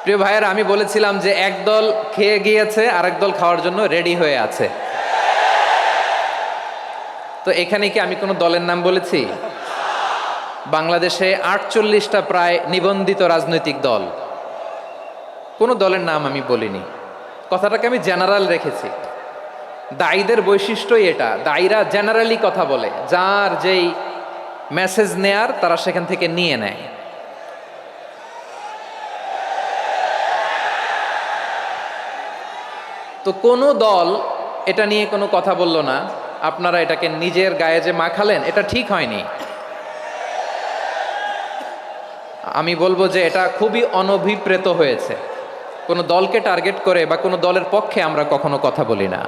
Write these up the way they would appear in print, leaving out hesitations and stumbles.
প্রিয় ভাইয়েরা, আমি বলেছিলাম যে একদল খেয়ে গিয়েছে আর একদল খাওয়ার জন্য রেডি হয়ে আছে। তো এখানে কি আমি কোনো দলের নাম বলেছি? বাংলাদেশে ৪৮টা প্রায় নিবন্ধিত রাজনৈতিক দল, কোনো দলের নাম আমি বলিনি। কথাটাকে আমি জেনারেল রেখেছি। দায়ীদের বৈশিষ্ট্যই এটা, দায়ীরা জেনারেলি কথা বলে, যার যেই মেসেজ নেয়ার তারা সেখান থেকে নিয়ে নেয়। তো কোনো দল এটা নিয়ে কোনো কথা বলল না, আপনারা এটাকে নিজের গায়ে যে মাখালেন এটা ঠিক হয়নি। আমি বলবো যে এটা খুবই অনভিপ্রেত হয়েছে। কোনো দলকে টার্গেট করে বা কোনো দলের পক্ষে আমরা কখনো কথা বলি না।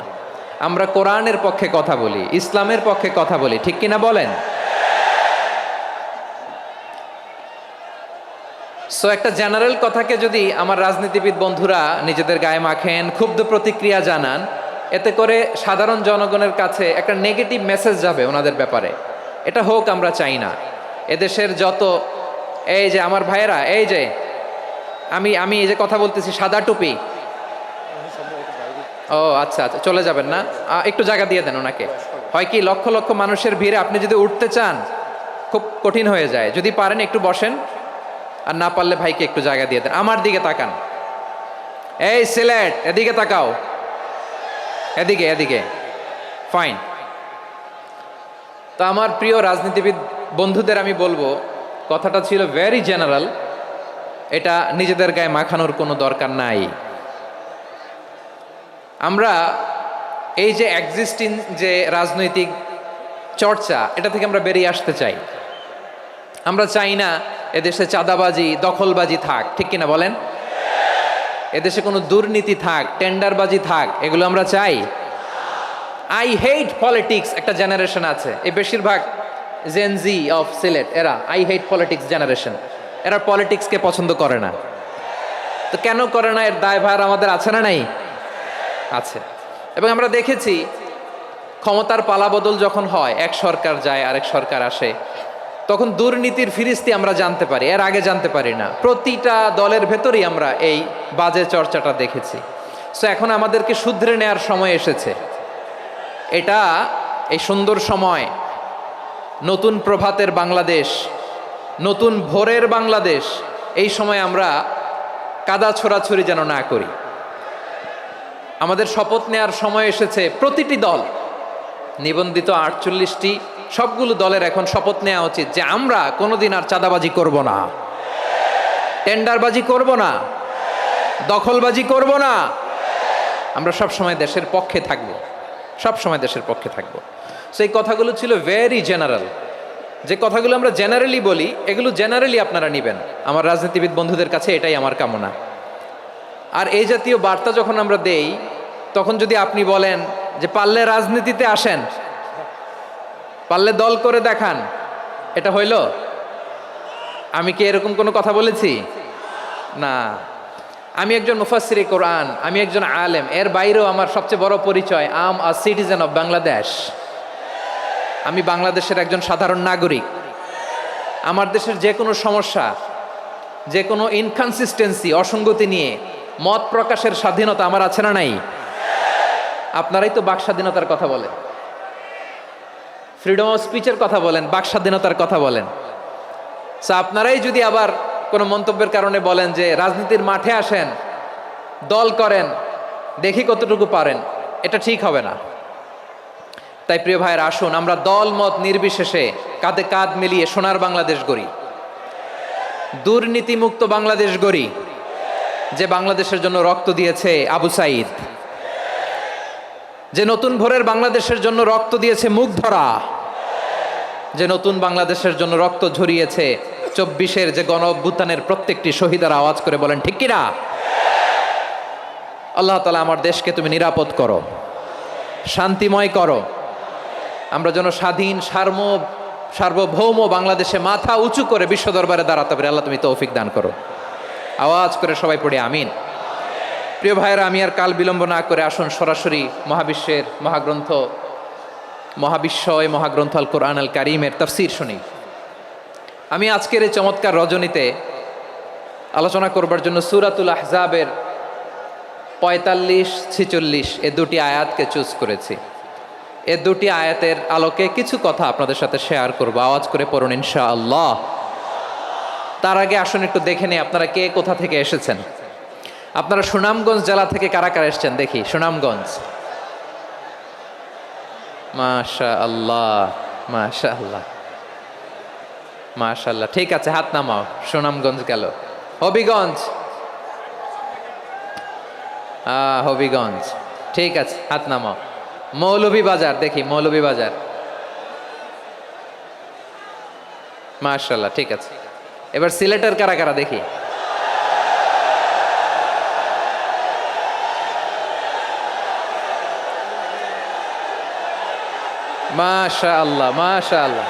আমরা কোরআনের পক্ষে কথা বলি, ইসলামের পক্ষে কথা বলি, ঠিক কিনা বলেন? সো একটা জেনারেল কথাকে যদি আমার রাজনীতিবিদ বন্ধুরা নিজেদের গায়ে মাখেন, ক্ষুব্ধ প্রতিক্রিয়া জানান, এতে করে সাধারণ জনগণের কাছে একটা নেগেটিভ মেসেজ যাবে ওনাদের ব্যাপারে। এটা হোক আমরা চাই না। এদেশের যত এই যে আমার ভাইয়েরা, এই যে আমি এই যে কথা বলতেছি, সাদা টুপি, ও আচ্ছা আচ্ছা, চলে যাবেন না? একটু জায়গা দিয়ে দেন ওনাকে। হয় কি, লক্ষ লক্ষ মানুষের ভিড়ে আপনি যদি উঠতে চান খুব কঠিন হয়ে যায়। যদি পারেন একটু বসেন, আর না পারলে ভাইকে একটু জায়গা দিয়ে দেন। আমার দিকে তাকান, এই সিলেট, এদিকে তাকাও, এদিকে এদিকে, ফাইন। তো আমার প্রিয় রাজনীতিবিদ বন্ধুদের আমি বলবো, কথাটা ছিল ভেরি জেনারেল, এটা নিজেদের গায়ে মাখানোর কোনো দরকার নাই। আমরা এই যে এক্সিস্টিং যে রাজনৈতিক চর্চা, এটা থেকে আমরা বেরিয়ে আসতে চাই। আমরা চাই না এদেশে চাঁদাবাজি, দখলবাজি থাক, ঠিক কিনা বলেন? এদেশে কোনো দুর্নীতি থাক, টেন্ডারবাজি থাক, এগুলো আমরা চাই। আই হেট পলিটিক্স একটা জেনারেশন আছে, এই বেশিরভাগ জেন জি অফ সিলেট, এরা আই হেট পলিটিক্স জেনারেশন। এরা পলিটিক্সকে পছন্দ করে না। তো কেন করে না, এর দায়ভার আমাদের আছে না নাই? আছে। এবং আমরা দেখেছি ক্ষমতার পালাবদল যখন হয়, এক সরকার যায় আরেক সরকার আসে, তখন দুর্নীতির ফিরিস্তি আমরা জানতে পারি, এর আগে জানতে পারি না। প্রতিটা দলের ভেতরেই আমরা এই বাজে চর্চাটা দেখেছি। সো এখন আমাদেরকে শুধরে নেয়ার সময় এসেছে। এটা এই সুন্দর সময়, নতুন প্রভাতের বাংলাদেশ, নতুন ভোরের বাংলাদেশ, এই সময় আমরা কাদা ছোড়াছুরি যেন না করি। আমাদের শপথ নেয়ার সময় এসেছে। প্রতিটি দল, নিবন্ধিত ৪৮টি, সবগুলো দলের এখন শপথ নেওয়া উচিত যে আমরা কোনোদিন আর চাঁদাবাজি করব না, টেন্ডারবাজি করব না, দখলবাজি করব না। আমরা সব সময় দেশের পক্ষে থাকব, সব সময় দেশের পক্ষে থাকব। সেই কথাগুলো ছিল ভেরি জেনারেল। যে কথাগুলো আমরা জেনারেলি বলি, এগুলো জেনারেলি আপনারা নেবেন। আমার রাজনীতিবিদ বন্ধুদের কাছে এটাই আমার কামনা। আর এই জাতীয় বার্তা যখন আমরা দেই, তখন যদি আপনি বলেন যে পারলে রাজনীতিতে আসেন, পারলে দল করে দেখান, এটা হইল? আমি কি এরকম কোনো কথা বলেছি? না। আমি একজন মুফাসসিরে কোরআন, আমি একজন আলেম, এর বাইরেও আমার সবচেয়ে বড় পরিচয়, আম আ সিটিজেন অফ বাংলাদেশ। আমি বাংলাদেশের একজন সাধারণ নাগরিক। আমার দেশের যে কোনো সমস্যা, যে কোনো ইনকনসিস্টেন্সি, অসঙ্গতি নিয়ে মত প্রকাশের স্বাধীনতা আমার আছে না নাই? আপনারাই তো বাক স্বাধীনতার কথা বলেন, ফ্রিডম অফ স্পিচের কথা বলেন, বাক স্বাধীনতার কথা বলেন। সো আপনারাই যদি আবার কোনো মন্তব্যের কারণে বলেন যে রাজনীতির মাঠে আসেন, দল করেন, দেখি কতটুকু পারেন, এটা ঠিক হবে না। তাই প্রিয় ভাইয়ের, আসুন আমরা দল মত নির্বিশেষে কাঁধে কাঁধ মিলিয়ে সোনার বাংলাদেশ গড়ি, দুর্নীতিমুক্ত বাংলাদেশ গড়ি, যে বাংলাদেশের জন্য রক্ত দিয়েছে আবু সাঈদ, যে নতুন ভোরের বাংলাদেশের জন্য রক্ত দিয়েছে মুগ্ধরা, যে নতুন বাংলাদেশের জন্য রক্ত ঝরিয়েছে ২৪-এর যে গণ অভ্যুত্থানের প্রত্যেকটি শহীদার। আওয়াজ করে বলেন ঠিক কিনা? আল্লাহ তাআলা আমার দেশকে তুমি নিরাপদ করো, শান্তিময় করো। আমরা যেন স্বাধীন সার্বভৌম বাংলাদেশে মাথা উঁচু করে বিশ্ব দরবারে দাঁড়াতে পারি। আল্লাহ তুমি তৌফিক দান করো। আওয়াজ করে সবাই পড়ে আমিন। প্রিয় ভাইয়েরা, আমি আর কাল বিলম্ব না করে আসুন সরাসরি মহাবিশ্বের মহাগ্রন্থ, মহাগ্রন্থ আল কোরআন আল কারীমের তাফসীর শুনি। আমি আজকের এই চমৎকার রজনীতে আলোচনা করবার জন্য সূরাতুল আহজাবের ৪৫-৪৬ এ দুটি আয়াতকে চুজ করেছি। এ দুটি আয়াতের আলোকে কিছু কথা আপনাদের সাথে শেয়ার করব। আওয়াজ করে পড়ুন ইনশাআল্লাহ। তার আগে আসুন একটু দেখে নিই আপনারা কে কোথা থেকে এসেছেন। আপনারা সুনামগঞ্জ জেলা থেকে কারা কারা এসেছেন দেখি। সুনামগঞ্জ, মাশাআল্লাহ মাশাআল্লাহ মাশাআল্লাহ, ঠিক আছে, হাত নামাও। সুনামগঞ্জ গেল। হবিগঞ্জ, হবিগঞ্জ, ঠিক আছে, হাত নামাও। মৌলভীবাজার, দেখি মৌলভীবাজার, মাশাআল্লাহ, ঠিক আছে। এবার সিলেটের কারা কারা দেখি। মাশাআল্লাহ মাশাআল্লাহ।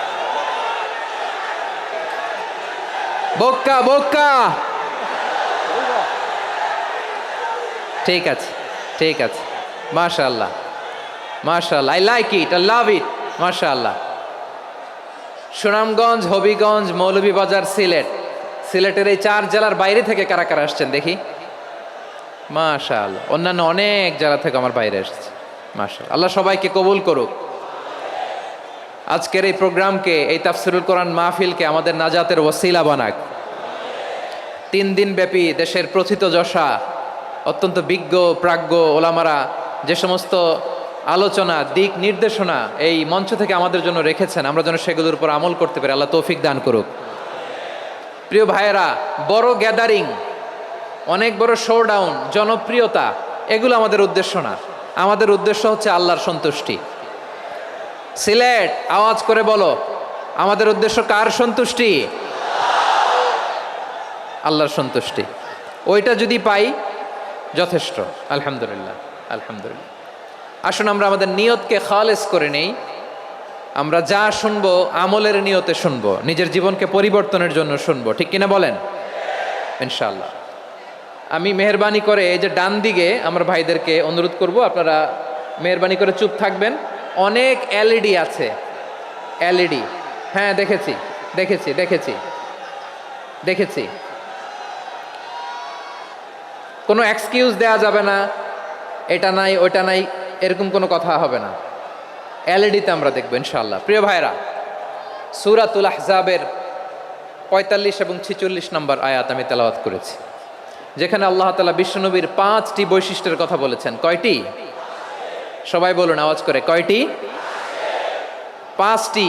বক্কা বক্কা, ঠিক আছে ঠিক আছে, মাশাআল্লাহ মাশাআল্লাহ, I like it, I love it, মাশাআল্লাহ। সুনামগঞ্জ, হবিগঞ্জ, মৌলভীবাজার, সিলেট। সিলেটের এই 4 জেলার বাইরে থেকে কারা কারা আসছেন দেখি। মাশাআল্লাহ, অন্যান্য অনেক জেলা থেকে আমার বাইরে এসেছে, মাশাআল্লাহ। আল্লাহ সবাইকে কবুল করুক। আজকের এই প্রোগ্রামকে, এই তাফসিরুল কোরআন মাহফিলকে আমাদের নাজাতের ওসিলা বানাক। 3 দিন ব্যাপী দেশের প্রথিতযশা অত্যন্ত বিজ্ঞ প্রাজ্ঞ ওলামারা যে সমস্ত আলোচনা, দিক নির্দেশনা এই মঞ্চ থেকে আমাদের জন্য রেখেছেন, আমরা যেন সেগুলোর উপর আমল করতে পারি। আল্লাহ তৌফিক দান করুক। প্রিয় ভাইয়েরা, বড় গ্যাদারিং, অনেক বড় শোডাউন, জনপ্রিয়তা, এগুলো আমাদের উদ্দেশ্য না। আমাদের উদ্দেশ্য হচ্ছে আল্লাহর সন্তুষ্টি। সিলেট, আওয়াজ করে বলো, আমাদের উদ্দেশ্য কার সন্তুষ্টি? আল্লাহর সন্তুষ্টি। ওইটা যদি পাই যথেষ্ট, আলহামদুলিল্লাহ আলহামদুলিল্লাহ। আসুন আমরা আমাদের নিয়তকে খালেস করে নেই। আমরা যা শুনবো আমলের নিয়তে শুনবো, নিজের জীবনকে পরিবর্তনের জন্য শুনবো, ঠিক কিনা বলেন? ইনশাআল্লাহ। আমি মেহরবানি করে এই যে ডান দিকে আমার ভাইদেরকে অনুরোধ করব, আপনারা মেহরবানি করে চুপ থাকবেন। অনেক এলইডি আছে, এলইডি, হ্যাঁ দেখেছি দেখেছি দেখেছি দেখেছি। কোনো এক্সকিউজ দেয়া যাবে না, এটা নাই ওটা নাই, এরকম কোনো কথা হবে না। এলইডিতে আমরা দেখবো ইনশাআল্লাহ। প্রিয় ভাইরা, সূরাতুল আহজাবের ৪৫ এবং ৪৬ নম্বর আয়াত আমি তেলাওয়াত করেছি, যেখানে আল্লাহ তাআলা বিশ্বনবীর 5টি বৈশিষ্ট্যের কথা বলেছেন। কয়টি? সবাই বলুন আওয়াজ করে, কয়টি? 5টি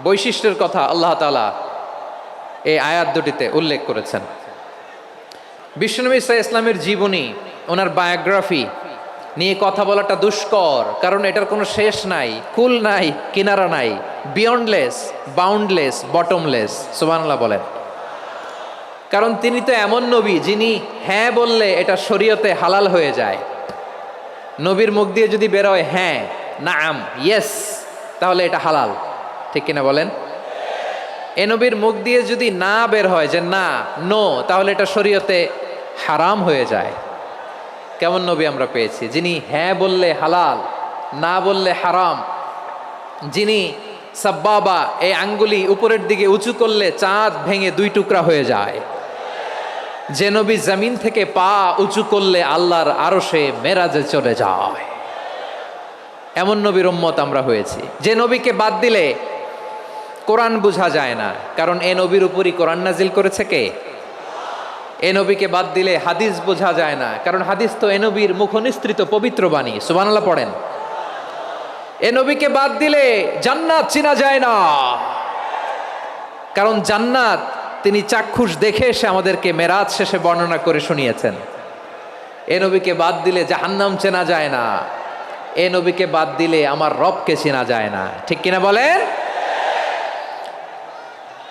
বৈশিষ্ট্যের কথা আল্লাহ তাআলা এই আয়াত দুটিতে উল্লেখ করেছেন। বিশ্বনবী সাল্লাল্লাহু আলাইহি ইসলামের জীবনী, ওনার বায়োগ্রাফি নিয়ে কথা বলাটা দুষ্কর, কারণ এটার কোনো শেষ নাই, কুল নাই, কিনারা নাই, বিয়ন্ডলেস, বাউন্ডলেস, বটমলেস। সুবহানাল্লাহ বলেন। কারণ তিনি তো এমন নবী যিনি হ্যাঁ বললে এটা শরীয়তে হালাল হয়ে যায়। নবীর মুখ দিয়ে যদি বেরোয় হ্যাঁ, নাম, ইয়েস, তাহলে এটা হালাল, ঠিক কিনা বলেন? এ নবীর মুখ দিয়ে যদি না বের হয় যে না, নো, তাহলে এটা শরীয়তে হারাম হয়ে যায়। কেমন নবী আমরা পেয়েছি, যিনি হ্যাঁ বললে হালাল, না বললে হারাম, যিনি সাব্বাবা, এই আঙ্গুলি উপরের দিকে উঁচু করলে চাঁদ ভেঙে 2 টুকরা হয়ে যায়, যে নবী জমিন থেকে পা উঁচু করলে আল্লাহর আরশে মেরাজে চলে যায়, এমন নবীর উম্মত আমরা হয়েছি। যে নবীকে বাদ দিলে কোরআন বোঝা যায় না, কারণ এ নবীর উপরই কোরআন নাজিল করেছে কে? এ নবীকে বাদ দিলে হাদিস বোঝা যায় না, কারণ হাদিস তো এ নবীর মুখনিসৃত পবিত্র বাণী। সুবহানাল্লাহ পড়েন। এ নবীকে বাদ দিলে জান্নাত চিনা যায় না, কারণ জান্নাত তিনি চাক্ষুষ দেখে এসে আমাদেরকে মেরাজ শেষে বর্ণনা করে শুনিয়েছেন। এ নবীকে বাদ দিলে জাহান্নাম চেনা যায় না, এ নবীকে বাদ দিলে আমার রবকে চেনা যায় না, ঠিক কিনা বলেন?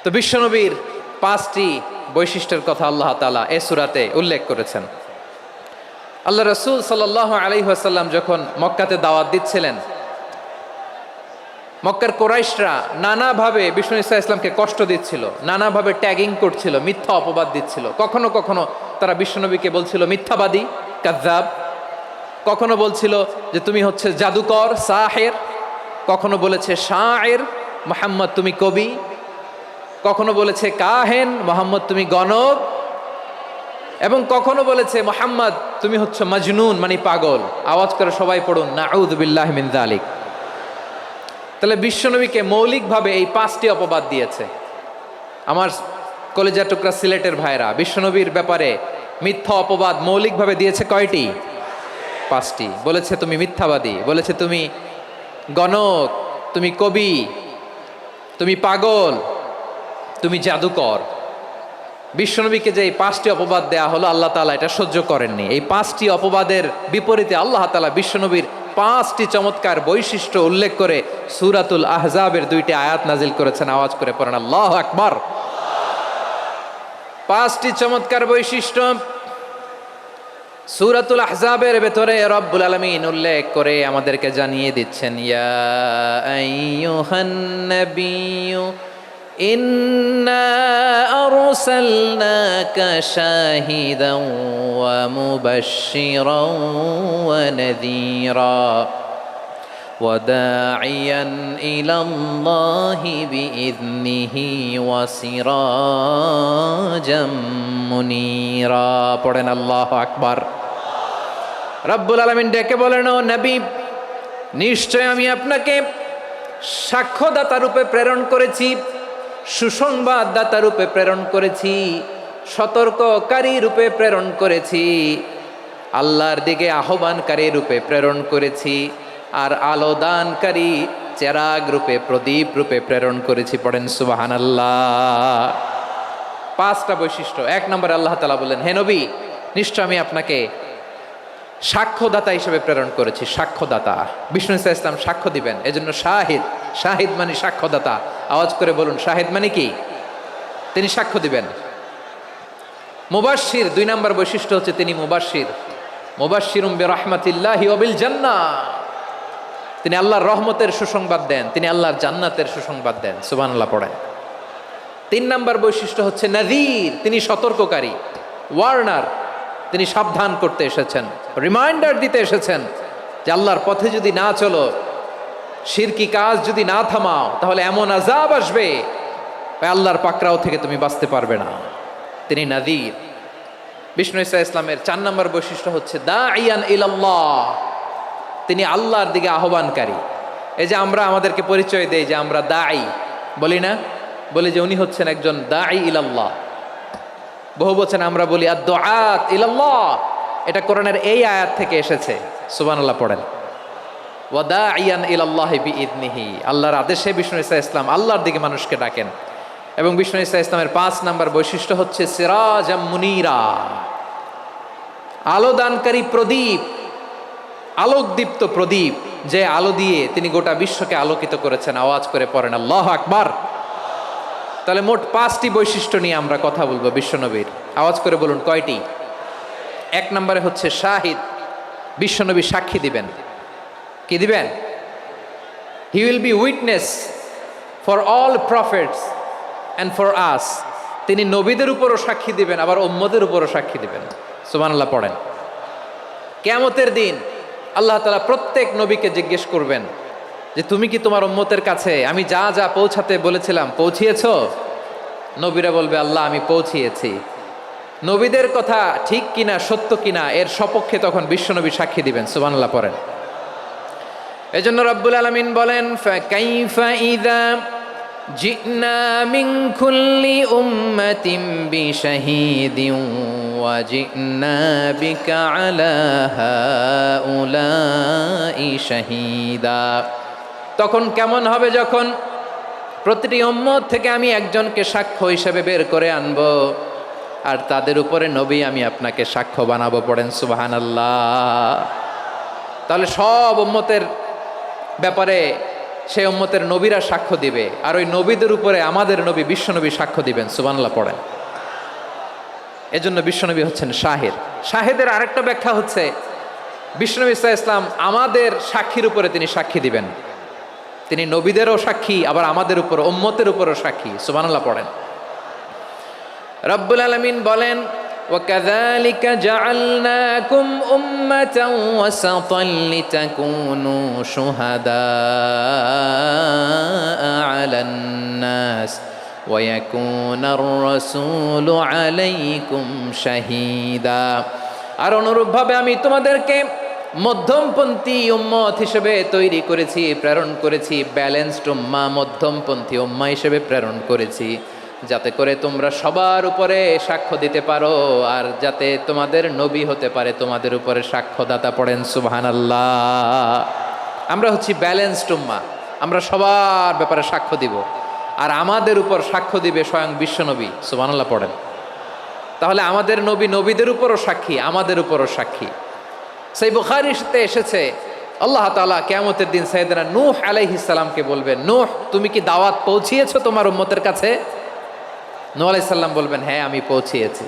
তো বিশ্বনবীর 5টি বৈশিষ্ট্যের কথা আল্লাহ তাআলা এই সূরাতে উল্লেখ করেছেন। আল্লাহ রাসূল সাল্লাল্লাহু আলাইহি ওয়াসাল্লাম যখন মক্কাতে দাওয়াত দিচ্ছিলেন, মক্কার কুরাইশরা নানাভাবে বিষ্ণু ইসা ইসলামকে কষ্ট দিচ্ছিল, নানাভাবে ট্যাগিং করছিল, মিথ্যা অপবাদ দিচ্ছিল। কখনো কখনো তারা বিশ্বনবীকে বলছিল মিথ্যাবাদী, কাযযাব। কখনো বলছিল যে তুমি হচ্ছে জাদুকর, সাহের। কখনো বলেছে শায়ের, মুহাম্মদ তুমি কবি। কখনো বলেছে কাহেন, মুহাম্মদ তুমি গণক। এবং কখনো বলেছে মুহাম্মদ তুমি হচ্ছে মাজনুন মানে পাগল। আওয়াজ করে সবাই পড়ুন নাউযু বিল্লাহি মিন যালিক। তাহলে বিশ্বনবীকে মৌলিকভাবে এই 5টি অপবাদ দিয়েছে। আমার কলেজা টুকরা সিলেটের ভাইরা, বিশ্বনবীর ব্যাপারে মিথ্যা অপবাদ মৌলিকভাবে দিয়েছে কয়টি? 5টি। বলেছে তুমি মিথ্যাবাদী, বলেছে তুমি গণক, তুমি কবি, তুমি পাগল, তুমি জাদুকর। বিশ্বনবীকে যে এই 5টি অপবাদ দেয়া হলো, আল্লাহ তাআলা এটা সহ্য করেননি। এই 5টি অপবাদের বিপরীতে আল্লাহ তাআলা বিশ্বনবীর 5টি চমৎকার বৈশিষ্ট্য উল্লেখ করে সূরাতুল আহজাবের 2টি আয়াত নাজিল করেছেন। আওয়াজ করে পড়েন আল্লাহু আকবার। 5টি চমৎকার বৈশিষ্ট্য সূরাতুল আহজাবের ভেতরে রব্বুল আলামিন উল্লেখ করে আমাদেরকে জানিয়ে দিচ্ছেন, ইয়া আইয়ুহান নাবিয়্যু ইন্না আরসালনাকা শাহিদান ওয়া মুবাশশিরান ওয়া নাযীরা ওয়া দাঈয়ান ইলাল্লাহি বিইذনিহি ওয়া সিরাজাম মুনীরা। পড়েন আল্লাহু আকবার। রব্বুল আলামিন ডেকে বলেন, ও নবী, নিশ্চয় আমি আপনাকে সাক্ষ্যদাতা রূপে প্রেরণ করেছি, সুসংবাদদাতা রূপে প্রেরণ করেছি, সতর্ককারী রূপে প্রেরণ করেছি, আল্লাহর দিকে আহ্বানকারী রূপে প্রেরণ করেছি, আর আলোদানকারী চেরাগ রূপে, প্রদীপ রূপে প্রেরণ করেছি। পড়েন সুবহানাল্লাহ। 5টা বৈশিষ্ট্য। 1 নম্বরে আল্লাহ তাআলা বললেন, হে নবী, নিশ্চয় আমি আপনাকে সাক্ষ্যদাতা হিসেবে প্রেরণ করেছি। সাক্ষ্যদাতা, বিষ্ণু ইসা ইসলাম সাক্ষ্য দিবেন, এজন্য শাহিদ। শাহিদ মানে সাক্ষ্যদাতা। আওয়াজ করে বলুন শাহিদ মানে কি? তিনি সাক্ষ্য দিবেন। মুবাশশির, 2 নম্বর বৈশিষ্ট্য হচ্ছে তিনি মুবাশশির। মুবাশশিরুম বিরাহমাতিল্লাহি ওয়া বিল জান্নাহ, তিনি আল্লাহর রহমতের সুসংবাদ দেন, তিনি আল্লাহর জান্নাতের সুসংবাদ দেন। সুবহানাল্লাহ পড়েন। 3 নম্বর বৈশিষ্ট্য হচ্ছে নাযীর, তিনি সতর্ককারী, ওয়ার্নার, তিনি সাবধান করতে এসেছেন, রিমাইন্ডার দিতে এসেছেন যে আল্লাহর পথে যদি না চলো, শিরকি কাজ যদি না থামাও, তাহলে এমন আযাব আসবে আল্লাহর পাকড়াও থেকে তুমি বাঁচতে পারবে না। তিনি নাযীর। বিষ্ণু ইসা ইসলামের 4 নম্বর বৈশিষ্ট্য হচ্ছে দাঈয়ান ইলাল্লাহ, তিনি আল্লাহর দিকে আহ্বানকারী। এই যে আমরা আমাদেরকে পরিচয় দেই যে আমরা দাঈ, বলি না? বলি যে উনি হচ্ছেন একজন দাঈ ইলাল্লাহ। বহু বচনে আমরা বলি আদ-দুআত ইলাল্লাহ। এটা কোরআনের এই আয়াত থেকে এসেছে। সুবহানাল্লাহ পড়েন। ওয়া দাঈয়ান ইলাল্লাহি বিইذনিহি, আল্লাহর আদেশে বিষ্ণু ইসা ইসলাম আল্লাহর দিকে মানুষকে ডাকেন। এবং বিষ্ণু ইসা ইসলামের 5 নম্বর বৈশিষ্ট্য হচ্ছে সিরাজাম মুনীরা, আলোদানকারী প্রদীপ, আলোকদীপ্ত প্রদীপ, যে আলো দিয়ে তিনি গোটা বিশ্বকে আলোকিত করেছেন। আওয়াজ করে পড়েন আল্লাহু আকবার। তাহলে মোট 5টি বৈশিষ্ট্য নিয়ে আমরা কথা বলবো বিশ্বনবীর। আওয়াজ করে বলুন কয়টি? 1 নম্বরে হচ্ছে শাহিদ, বিশ্বনবী সাক্ষী দিবেন। কি দিবেন? He will be witness for all prophets and for us. তিনি নবীদের উপরও সাক্ষী দিবেন, আবার উম্মতের উপরও সাক্ষী দিবেন। সুবহানাল্লাহ পড়েন। কিয়ামতের দিন আল্লাহ তাআলা প্রত্যেক নবীকে জিজ্ঞেস করবেন যে তুমি কি তোমার উম্মতের কাছে আমি যা যা পৌঁছাতে বলেছিলাম পৌঁছিয়েছো? নবীরা বলবে আল্লাহ আমি পৌঁছিয়েছি। নবীদের কথা ঠিক কিনা, সত্য কিনা, এর সপক্ষে তখন বিশ্বনবী সাক্ষী দিবেন। সুবহানাল্লাহ পড়েন। এজন্য রব্বুল আলামিন বলেন, ফাকাইফা ইযা জি'না মিন কুল্লি উম্মাতিন বিশাহীদিন ওয়া জি'না বিকা আলা হাউলাই শাহীদা। তখন কেমন হবে যখন প্রতিটি উম্মত থেকে আমি একজনকে সাক্ষ্য হিসেবে বের করে আনবো, আর তাদের উপরে নবী আমি আপনাকে সাক্ষ্য বানাবো। পড়েন সুবহানাল্লাহ। তাহলে সব উম্মতের ব্যাপারে সেই উম্মতের নবীরা সাক্ষ্য দিবে, আর ওই নবীদের উপরে আমাদের নবী বিশ্বনবী সাক্ষ্য দিবেন। সুবহানাল্লাহ পড়েন। এজন্য বিশ্বনবী হচ্ছেন শাহিদ। শাহিদের আরেকটা ব্যাখ্যা হচ্ছে বিশ্বনবী সাল্লাল্লাহু আলাইহি ওয়াসাল্লাম আমাদের সাক্ষীর উপরে তিনি সাক্ষী দিবেন। তিনি নবীদেরও সাক্ষী, আবার আমাদের উপর উম্মতের উপরও সাক্ষী। সুবহানাল্লাহ পড়েন। রব্বুল আলামিন বলেন, وَكَذَلِكَ جَعَلْنَاكُمْ أُمَّةً وَسَطًا لِتَكُونُوا شُهَدَاءَ عَلَى النَّاسِ ويكون الرسول عليكم شهيدا। আর অনুরূপভাবে আমি তোমাদেরকে মধ্যমপন্থী উম্মত হিসেবে তৈরি করেছি, প্রেরণ করেছি, ব্যালেন্সড উম্মাহ, মধ্যমপন্থী উম্মাহ হিসেবে প্রেরণ করেছি, যাতে করে তোমরা সবার উপরে সাক্ষ্য দিতে পারো, আর যাতে তোমাদের নবী হতে পারে তোমাদের উপরে সাক্ষ্যদাতা। পড়েন সুবহানাল্লাহ। আমরা হচ্ছি ব্যালেন্সড উম্মাহ, আমরা সবার ব্যাপারে সাক্ষ্য দিব, আর আমাদের উপর সাক্ষ্য দিবে স্বয়ং বিশ্বনবী। সুবহানাল্লাহ পড়েন। তাহলে আমাদের নবী নবীদের উপরও সাক্ষী, আমাদের উপরও সাক্ষী। সেই বুখারীতে এসেছে আল্লাহ তাআলা কিয়ামতের দিন সাইয়েদনা নূহ আলাইহিস সালামকে বলবেন, নূহ তুমি কি দাওয়াত পৌঁছিয়েছো তোমার উম্মতের কাছে? নূহ আলাইহিস সালাম বলবেন, হ্যাঁ আমি পৌঁছিয়েছি।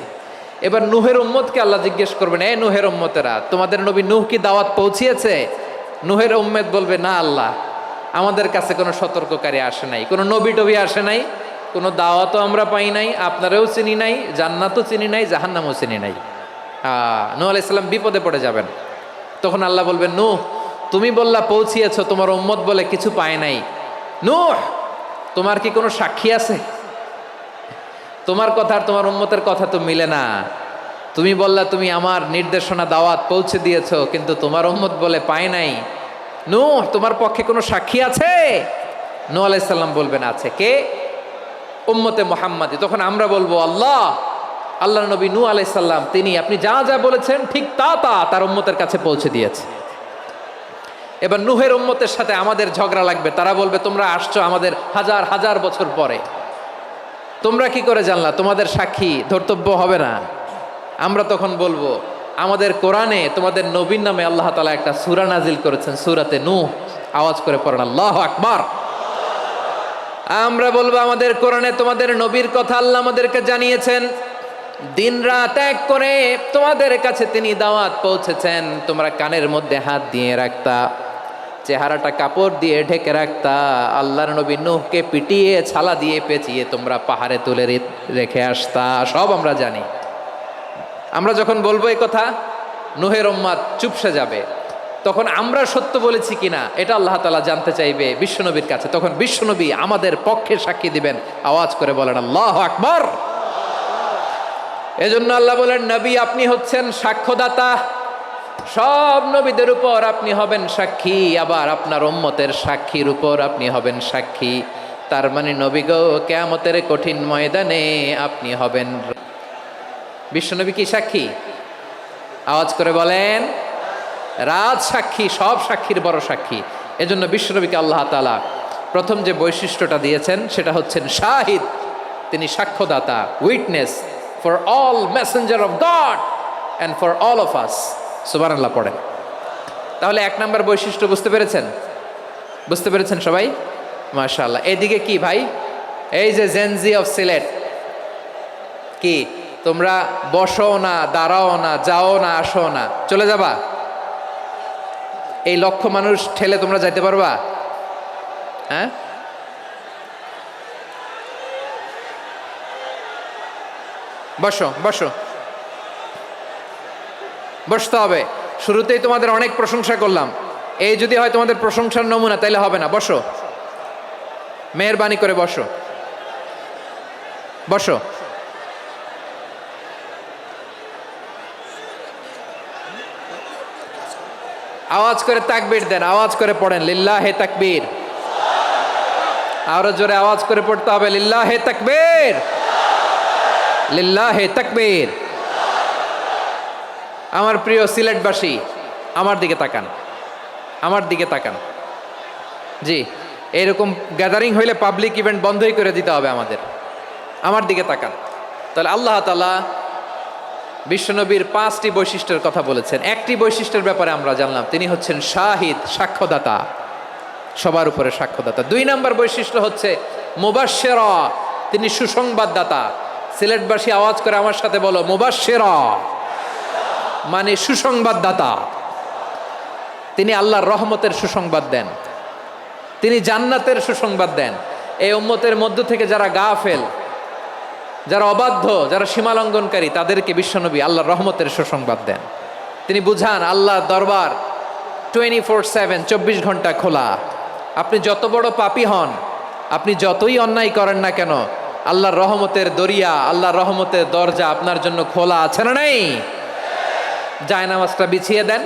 এবার নূহের উম্মতকে আল্লাহ জিজ্ঞেস করবেন, এ নূহের উম্মতেরা, তোমাদের নবী নূহ কি দাওয়াত পৌঁছিয়েছে? নূহের উম্মত বলবে, না আল্লাহ, আমাদের কাছে কোনো সতর্ককারী আসে নাই, কোনো নবী টবি আসে নাই, কোনো দাওয়াতও আমরা পাই নাই, আপনারাও চিনি নাই, জান্নাতও চিনি নাই, জাহান্নামও চিনি নাই। নূহ আলাইহিস সালাম বিপদে পড়ে যাবেন। তখন আল্লাহ বলবেন, নূহ তুমি বললা পৌঁছিয়েছো, তোমার উম্মত বলে কিছু পায় নাই। নূহ তোমার কি কোনো সাক্ষী আছে? তোমার কথা আর তোমার উম্মতের কথা তো মিলে না। তুমি বললা তুমি আমার নির্দেশনা দাওয়াত পৌঁছে দিয়েছো, কিন্তু তোমার উম্মত বলে পায় নাই। নূহ তোমার পক্ষে কোনো সাক্ষী আছে? নূহ আলাইহিস সালাম বলবেন, আছে। কে? উম্মতে মুহাম্মাদি। তখন আমরা বলবো, আল্লাহ নবী নূহ আলাইহিস সালাম তিনি আপনি যা যা বলেছেন ঠিক তা তার উম্মতের কাছে পৌঁছে দিয়েছে। এবার নূহের উম্মতের সাথে আমাদের ঝগড়া লাগবে। তারা বলবে, তোমরা আসছো আমাদের হাজার হাজার বছর পরে, তোমরা কি করে জানলা? তোমাদের সাক্ষী ধর্তব্য হবে না? আমরা তখন বলবো, আমাদের কোরআনে তোমাদের নবীর নামে আল্লাহ তাআলা একটা সূরা নাজিল করেছেন, সূরাতে নূহ। আওয়াজ করে পড়েন আল্লাহু আকবার। আমরা বলবো, আমাদের কোরআনে তোমাদের নবীর কথা আল্লাহ আমাদেরকে জানিয়েছেন, দিন রাত এক করে তোমাদের কাছে তিনি দাওয়াত পৌঁছেছেন। তোমরা কানের মধ্যে হাত দিয়ে রাখতা, চেহারাটা কাপড় দিয়ে ঢেকে রাখতা, আল্লাহর নবী নূহকে পিটিয়ে ছালা দিয়ে পেঁচিয়ে তোমরা পাহাড়ে তুলে রেখে আসতা। সব আমরা জানি। আমরা যখন বলবো এই কথা, নূহের উম্মত চুপসে যাবে। তখন আমরা সত্য বলেছি কিনা এটা আল্লাহ তাআলা জানতে চাইবে বিশ্বনবীর কাছে। তখন বিশ্বনবী আমাদের পক্ষে সাক্ষী দিবেন। আওয়াজ করে বলেন আল্লাহু আকবার। এজন্য আল্লাহ বলেন, নবী আপনি হচ্ছেন সাক্ষ্যদাতা, সব নবীদের উপর আপনি হবেন সাক্ষী, আবার আপনার উম্মতের সাক্ষীর উপর আপনি হবেন সাক্ষী। তার মানে নবী গো, কিয়ামতের কঠিন ময়দানে আপনি হবেন। বিশ্বনবী কি সাক্ষী? আওয়াজ করে বলেন, রাজ সাক্ষী, সব সাক্ষীর বড় সাক্ষী। এজন্য বিশ্বনবীকে আল্লাহ তাআলা প্রথম যে বৈশিষ্ট্যটা দিয়েছেন সেটা হচ্ছেন শাহিদ। তিনি সাক্ষ্যদাতা, witness for all messenger of God and for all of us. সুবহানাল্লাহ পড়েন। তাহলে এক নাম্বার বৈশিষ্ট্য বুঝতে পেরেছেন? বুঝতে পেরেছেন সবাই? মাশাআল্লাহ। এদিকে কি ভাই, এই যে জেনজি অফ সিলেট, কি তোমরা বসো না, দাঁড়াও না, যাও না, আসো না, চলে যাবা? এই লক্ষ মানুষ ঠেলে তোমরা যাইতে পারবা? হ্যাঁ, বসো বসো, বসতে হবে। শুরুতেই তোমাদের অনেক প্রশংসা করলাম, এই যদি হয় তোমাদের প্রশংসার নমুনা, তাইলে হবে না। বসো, মেহেরবানি করে বসো, বসো। আওয়াজ করে তাকবীর দেন, আওয়াজ করে পড়েন লিল্লাহে তাকবীর। আরো জোরে আওয়াজ করে পড়তে হবে, লিল্লাহে তাকবীর, লিল্লাহে তাকবীর। আমার প্রিয় সিলেটবাসী, আমার দিকে তাকান, আমার দিকে তাকান। জি, এরকম গ্যাদারিং হইলে পাবলিক ইভেন্ট বন্ধই করে দিতে হবে আমাদের। আমার দিকে তাকান। তাহলে আল্লাহ তাআলা বিশ্বনবীর 5টি বৈশিষ্ট্যের কথা বলেছেন। একটি বৈশিষ্ট্যের ব্যাপারে আমরা জানলাম, তিনি হচ্ছেন শাহিদ, সাক্ষ্যদাতা, সবার উপরে সাক্ষ্যদাতা। 2 নম্বর বৈশিষ্ট্য হচ্ছে মুবাশশিরা, তিনি সুসংবাদদাতা। সিলেটবাসী আওয়াজ করে আমার সাথে বলো, মুবাশশিরা মানে সুসংবাদদাতা। তিনি আল্লাহর রহমতের সুসংবাদ দেন, তিনি জান্নাতের সুসংবাদ দেন। এই উম্মতের মধ্য থেকে যারা গাফেল, যারা অবাধ্য, যারা সীমালঙ্ঘনকারী, তাদেরকে বিশ্বনবী আল্লাহর রহমতের সুসংবাদ দেন। তিনি বুঝান আল্লাহর দরবার 24/7, 24 ঘন্টা খোলা। আপনি যত বড় পাপী হন, আপনি যতই অন্যায় করেন না কেন, আল্লাহর রহমতের দরিয়া, আল্লাহর রহমতের দরজা আপনার জন্য খোলা আছে না নাই? জায়নামাজটা বিছিয়ে দেন,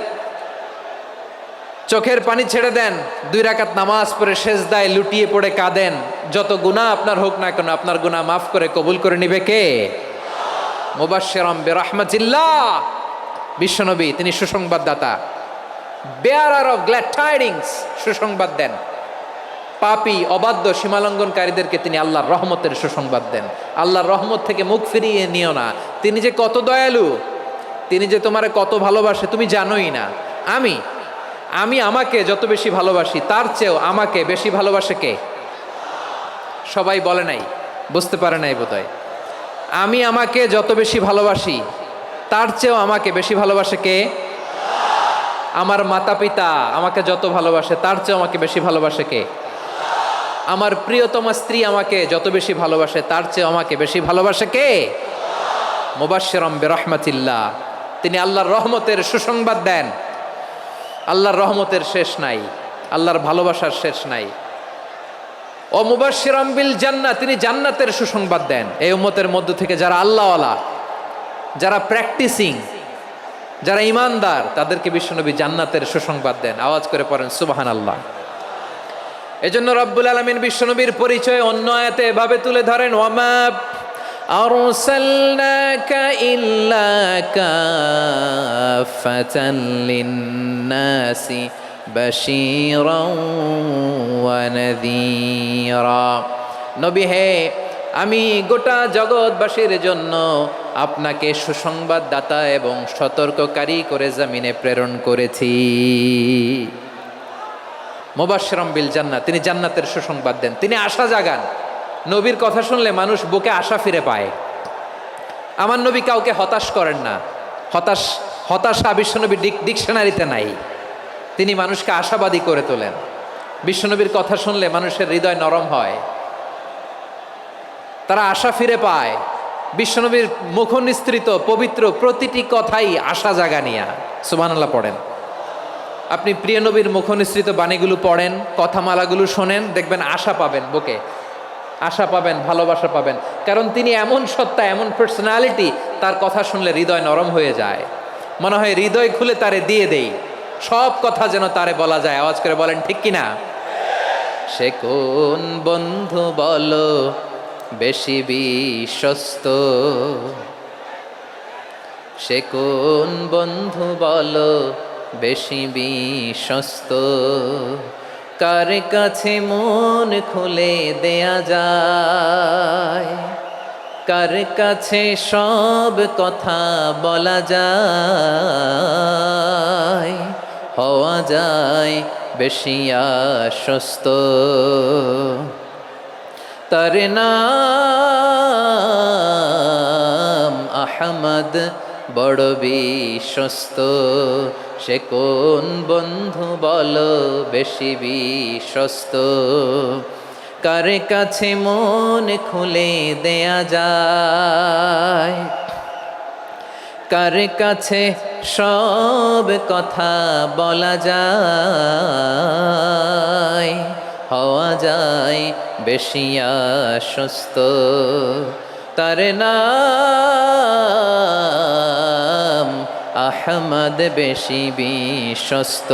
চোখের পানি ছেড়ে দেন, 2 রাকাত নামাজ পড়ে সেজদায় লুটিয়ে পড়ে কাঁদেন। যত গুনাহ আপনার হোক না কেন, আপনার গুনাহ মাফ করে কবুল করে নিবে কে? মুবাশশিরাম বিরহমাতিল্লাহ। বিশ্বনবী তিনি সুসংবাদদাতা, বেয়ারার অফ গ্ল্যাড টাইডিংস, সুসংবাদ দেন। পাপী অবাধ্য সীমালঙ্ঘনকারীদেরকে তিনি আল্লাহর রহমতের সুসংবাদ দেন। আল্লাহর রহমত থেকে মুখ ফিরিয়ে নিও না। তিনি যে কত দয়ালু, তিনি যে তোমারে কত ভালোবাসে তুমি জানোই না। আমি আমাকে যত বেশি ভালোবাসি তার চেয়েও আমাকে বেশি ভালোবাসে কে? সবাই বলে নাই, বুঝতে পারে নাই বোধহয়। আমি আমাকে যত বেশি ভালোবাসি তার চেয়েও আমাকে বেশি ভালোবাসে কে? আমার মাতা পিতা আমাকে যত ভালোবাসে তার চেয়েও আমাকে বেশি ভালোবাসে কে? আমার প্রিয়তমা স্ত্রী আমাকে যত বেশি ভালোবাসে তার চেয়েও আমাকে বেশি ভালোবাসে কে? মুবাশশিরাম বিরহমাতিল্লাহ। তিনি আল্লাহর রহমতের সুসংবাদ দেন। আল্লাহর রহমতের শেষ নাই, আল্লাহর ভালোবাসার শেষ নাই। ও মুবাশশিরাম বিল জান্নাহ, তিনি জান্নাতের সুসংবাদ দেন। এই উম্মতের মধ্য থেকে যারা আল্লাহওয়ালা, যারা প্র্যাকটিসিং, যারা ইমানদার, তাদেরকে বিশ্বনবী জান্নাতের সুসংবাদ দেন। আওয়াজ করে পড়েন সুবহানাল্লাহ। এজন্য রব্বুল আলামিন বিশ্বনবীর পরিচয় অন্য আয়াতে এভাবে তুলে ধরেন, ওয়ামা আরসালনাকা ইল্লা কাফাতান লিন্নাসি বাশীরাও ওয়া নাযীরা। নবী হে, আমি গোটা জগৎবাসীর জন্য আপনাকে সুসংবাদদাতা এবং সতর্ককারী করে জমিনে প্রেরণ করেছি। মুবাশশিরাম বিল জান্নাহ, তিনি জান্নাতের সুসংবাদ দেন, তিনি আশা জাগান। নবীর কথা শুনলে মানুষ বুকে আশা ফিরে পায়। আমার নবী কাউকে হতাশ করেন না। হতাশা বিশ্বনবী ডিকশনারিতে নাই। তিনি মানুষকে আশাবাদী করে তোলেন। বিশ্বনবীর কথা শুনলে মানুষের হৃদয় নরম হয়, তারা আশা ফিরে পায়। বিশ্বনবীর মুখ নিঃসৃত পবিত্র প্রতিটি কথাই আশা জাগানিয়া। সুবহানাল্লাহ পড়েন। আপনি প্রিয় নবীর মুখ নিঃসৃত বাণীগুলো পড়েন, কথামালাগুলো শোনেন, দেখবেন আশা পাবেন, বুকে আশা পাবেন, ভালোবাসা পাবেন। কারণ তিনি এমন সত্তা, এমন পার্সোনালিটি, তার কথা শুনলে হৃদয় নরম হয়ে যায়। মনে হয় হৃদয় খুলে তারে দিয়ে দেই, সব কথা যেন তারে বলা যায়। আওয়াজ করে বলেন ঠিক কিনা? সে কোন বন্ধু বলো বেশি বিশ্বস্ত, সে কোন বন্ধু বলো বেশি বিশ্বস্ত, কার কাছে মন খুলে দেয়া যায়, কার কাছে সব কথা বলা যায়, হওয়া যায় বেশি আশ্বস্ত। তার নাম আহমদ, বড় বিশ্বস্ত। সে কোন বন্ধু বলো বেশি বিশ্বস্ত, কার কাছে মন খুলে দেয়া যায়, কার কাছে সব কথা বলা যায়, হওয়া যায় বেশি আশ্বস্ত। তার নাম আহমদ, বেশি বিশ্বস্ত।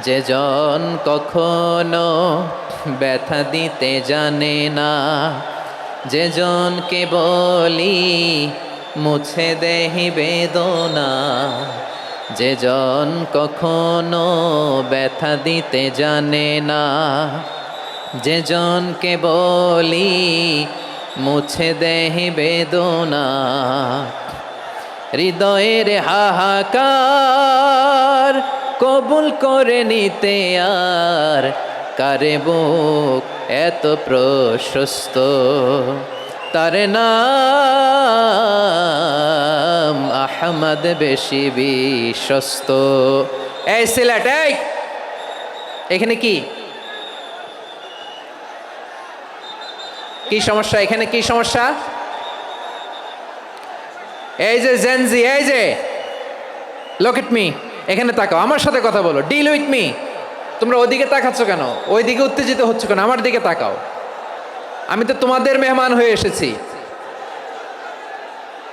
যে জন কখনো ব্যথা দিতে জানে না, যে জনকে বলি মুছে দেহি বেদনা, যে জন কখনো ব্যথা দিতে জানে না, যে জনকে বলি মুছে দেহি বেদনা, হৃদয়ের হাহাকার কবুল করে নিতে আর কারে বুক এত প্রশস্ত। তার নাম আহমদ, বেশি বিশ্বস্ত। এই সিলেট, এই এখানে কি কি সমস্যা? এখানে কি সমস্যা? এই যে জেনজি, এই যে লুক এট মি, এখানে তাকাও, আমার সাথে কথা বলো, ডিল উইথ মি। তোমরা ওইদিকে তাকাচ্ছ কেন? ওইদিকে উত্তেজিত হচ্ছ কেন? আমার দিকে তাকাও। আমি তো তোমাদের মেহমান হয়ে এসেছি।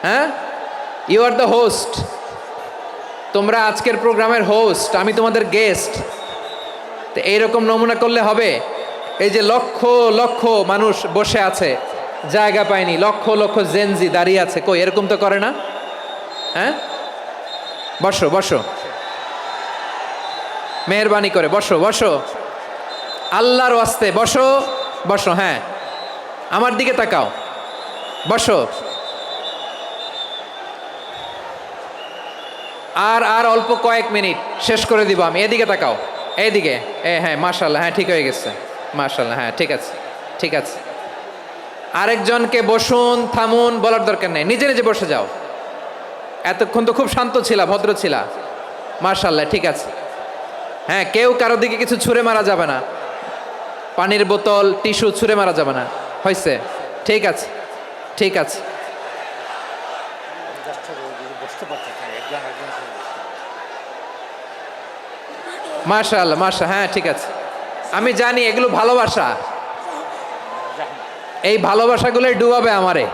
হ্যাঁ, ইউ আর দ্য হোস্ট। তোমরা আজকের প্রোগ্রামের হোস্ট, আমি তোমাদের গেস্ট। তো এইরকম নমুনা করলে হবে? এই যে লক্ষ লক্ষ মানুষ বসে আছে, জায়গা পায়নি, লক্ষ লক্ষ জেনজি দাঁড়িয়ে আছে, কই এরকম তো করে না? হ্যাঁ, বসো বসো, মেহরবানি করে বসো বসো, আল্লাহর ওয়াস্তে বসো বসো। হ্যাঁ, আমার দিকে তাকাও, বসো। আর আর অল্প কয়েক মিনিট, শেষ করে দিব আমি। এদিকে তাকাও, এইদিকে। হ্যাঁ, মাশাআল্লাহ, হ্যাঁ ঠিক হয়ে গেছে, মাশাআল্লাহ, হ্যাঁ ঠিক আছে, ঠিক আছে। আরেকজনকে বসুন, থামুন বলার দরকার নেই, নিজে নিজে বসে যাও। এতক্ষণ তো খুব শান্ত ছিলা, ভদ্র ছিলা, মাশাআল্লাহ, ঠিক আছে। হ্যাঁ, কেউ কারো দিকে কিছু ছুঁড়ে মারা যাবে না, পানির বোতল, টিস্যু ছুঁড়ে মারা যাবে না, হয়েছে? ঠিক আছে, ঠিক আছে। মাশাআল্লাহ, মাশা, হ্যাঁ ঠিক আছে। আমি জানি এগুলো ভালোবাসা, এই ভালোবাসাগুলোই ডুবাবে আমারে।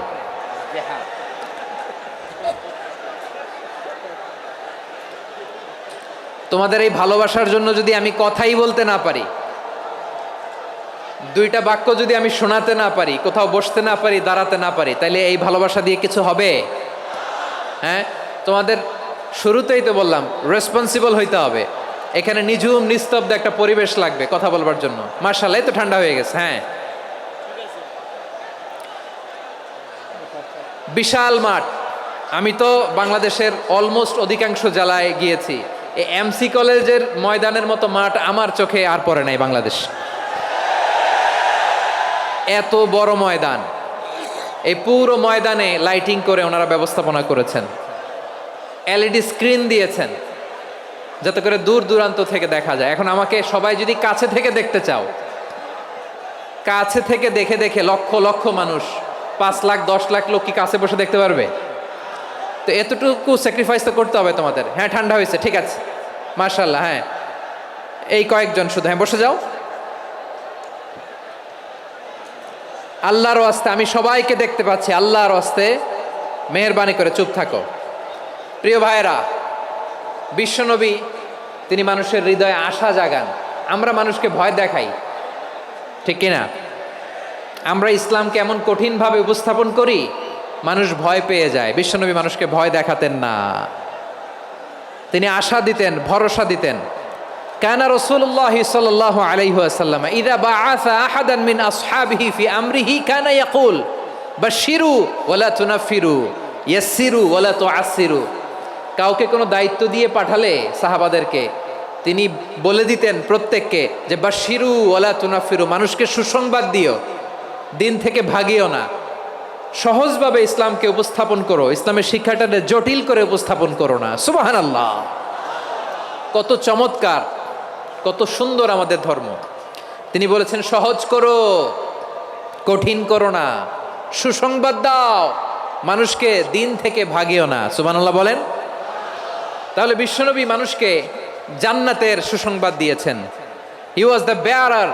তোমাদের এই ভালোবাসার জন্য যদি আমি কথাই বলতে না পারি, দুইটা বাক্য যদি আমি শোনাতে না পারি, কোথাও বসতে না পারি, দাঁড়াতে না পারি, তাইলে এই ভালোবাসা দিয়ে কিছু হবে? হ্যাঁ, তোমাদের শুরুতেই তো বললাম রেসপন্সিবল হইতে হবে। এখানে নিঝুম নিস্তব্ধ একটা পরিবেশ লাগবে কথা বলবার জন্য। মাশাআল্লাহ, তো ঠান্ডা হয়ে গেছে। হ্যাঁ, বিশাল মাঠ। আমি তো বাংলাদেশের অলমোস্ট অধিকাংশ জেলায় গিয়েছি, এই এমসি কলেজের ময়দানের মতো মাঠ আমার চোখে আর পড়ে নাই বাংলাদেশ। এত বড় ময়দান, এই পুরো ময়দানে লাইটিং করে ওনারা ব্যবস্থাপনা করেছেন, এলইডি স্ক্রিন দিয়েছেন যাতে করে দূর দূরান্ত থেকে দেখা যায়। এখন আমাকে সবাই যদি কাছে থেকে দেখতে চাও, কাছে থেকে দেখে দেখে লক্ষ লক্ষ মানুষ, 5 লাখ 10 লাখ লোক কি কাছে বসে দেখতে পারবে? তো এতটুকু স্যাক্রিফাইস তো করতে হবে তোমাদের। হ্যাঁ, ঠান্ডা হয়েছে, ঠিক আছে, মাশাআল্লাহ। হ্যাঁ, এই কয়েকজন শুধু, হ্যাঁ বসে যাও। আল্লাহর ওয়াস্তে আমি সবাইকে দেখতে পাচ্ছি, আল্লাহর ওয়াস্তে মেহেরবানি করে চুপ থাকো। প্রিয় ভাইরা, বিশ্বনবী তিনি মানুষের হৃদয়ে আশা জাগান। আমরা মানুষকে ভয় দেখাই, ঠিক কিনা? আমরা ইসলামকে এমন কঠিনভাবে উপস্থাপন করি, মানুষ ভয় পেয়ে যায়। বিশ্বনবী মানুষকে ভয় দেখাতেন না, তিনি আশা দিতেন, ভরসা দিতেন। কানা রাসূলুল্লাহ সাল্লাল্লাহু আলাইহি ওয়াসাল্লাম ইযা বাআসা আহাদান মিন আসহাবিহি ফি আমরিহি কানা ইয়াকুল বাশশিরু ওয়ালা তুনাফিরু ইয়াসসিরু ওয়ালা তুআসসিরু। কাউকে কোনো দায়িত্ব দিয়ে পাঠালে সাহাবাদেরকে তিনি বলে দিতেন প্রত্যেককে যে বাশশিরু ওয়ালা তুনাফিরু, মানুষকে সুসংবাদ দিও, দিন থেকে ভাগিও না, সহজভাবে ইসলামকে উপস্থাপন করো, ইসলামের শিক্ষাটাকে জটিল করে উপস্থাপন করো না। সুবহানাল্লাহ, কত চমৎকার, কত সুন্দর আমাদের ধর্ম। তিনি বলেছেন সহজ করো, কঠিন করো না, সুসংবাদ দাও, মানুষকে দিন থেকে ভাগিও না। সুবহানাল্লাহ বলেন। তাহলে বিশ্বনবী মানুষকে জান্নাতের সুসংবাদ দিয়েছেন। He was the bearer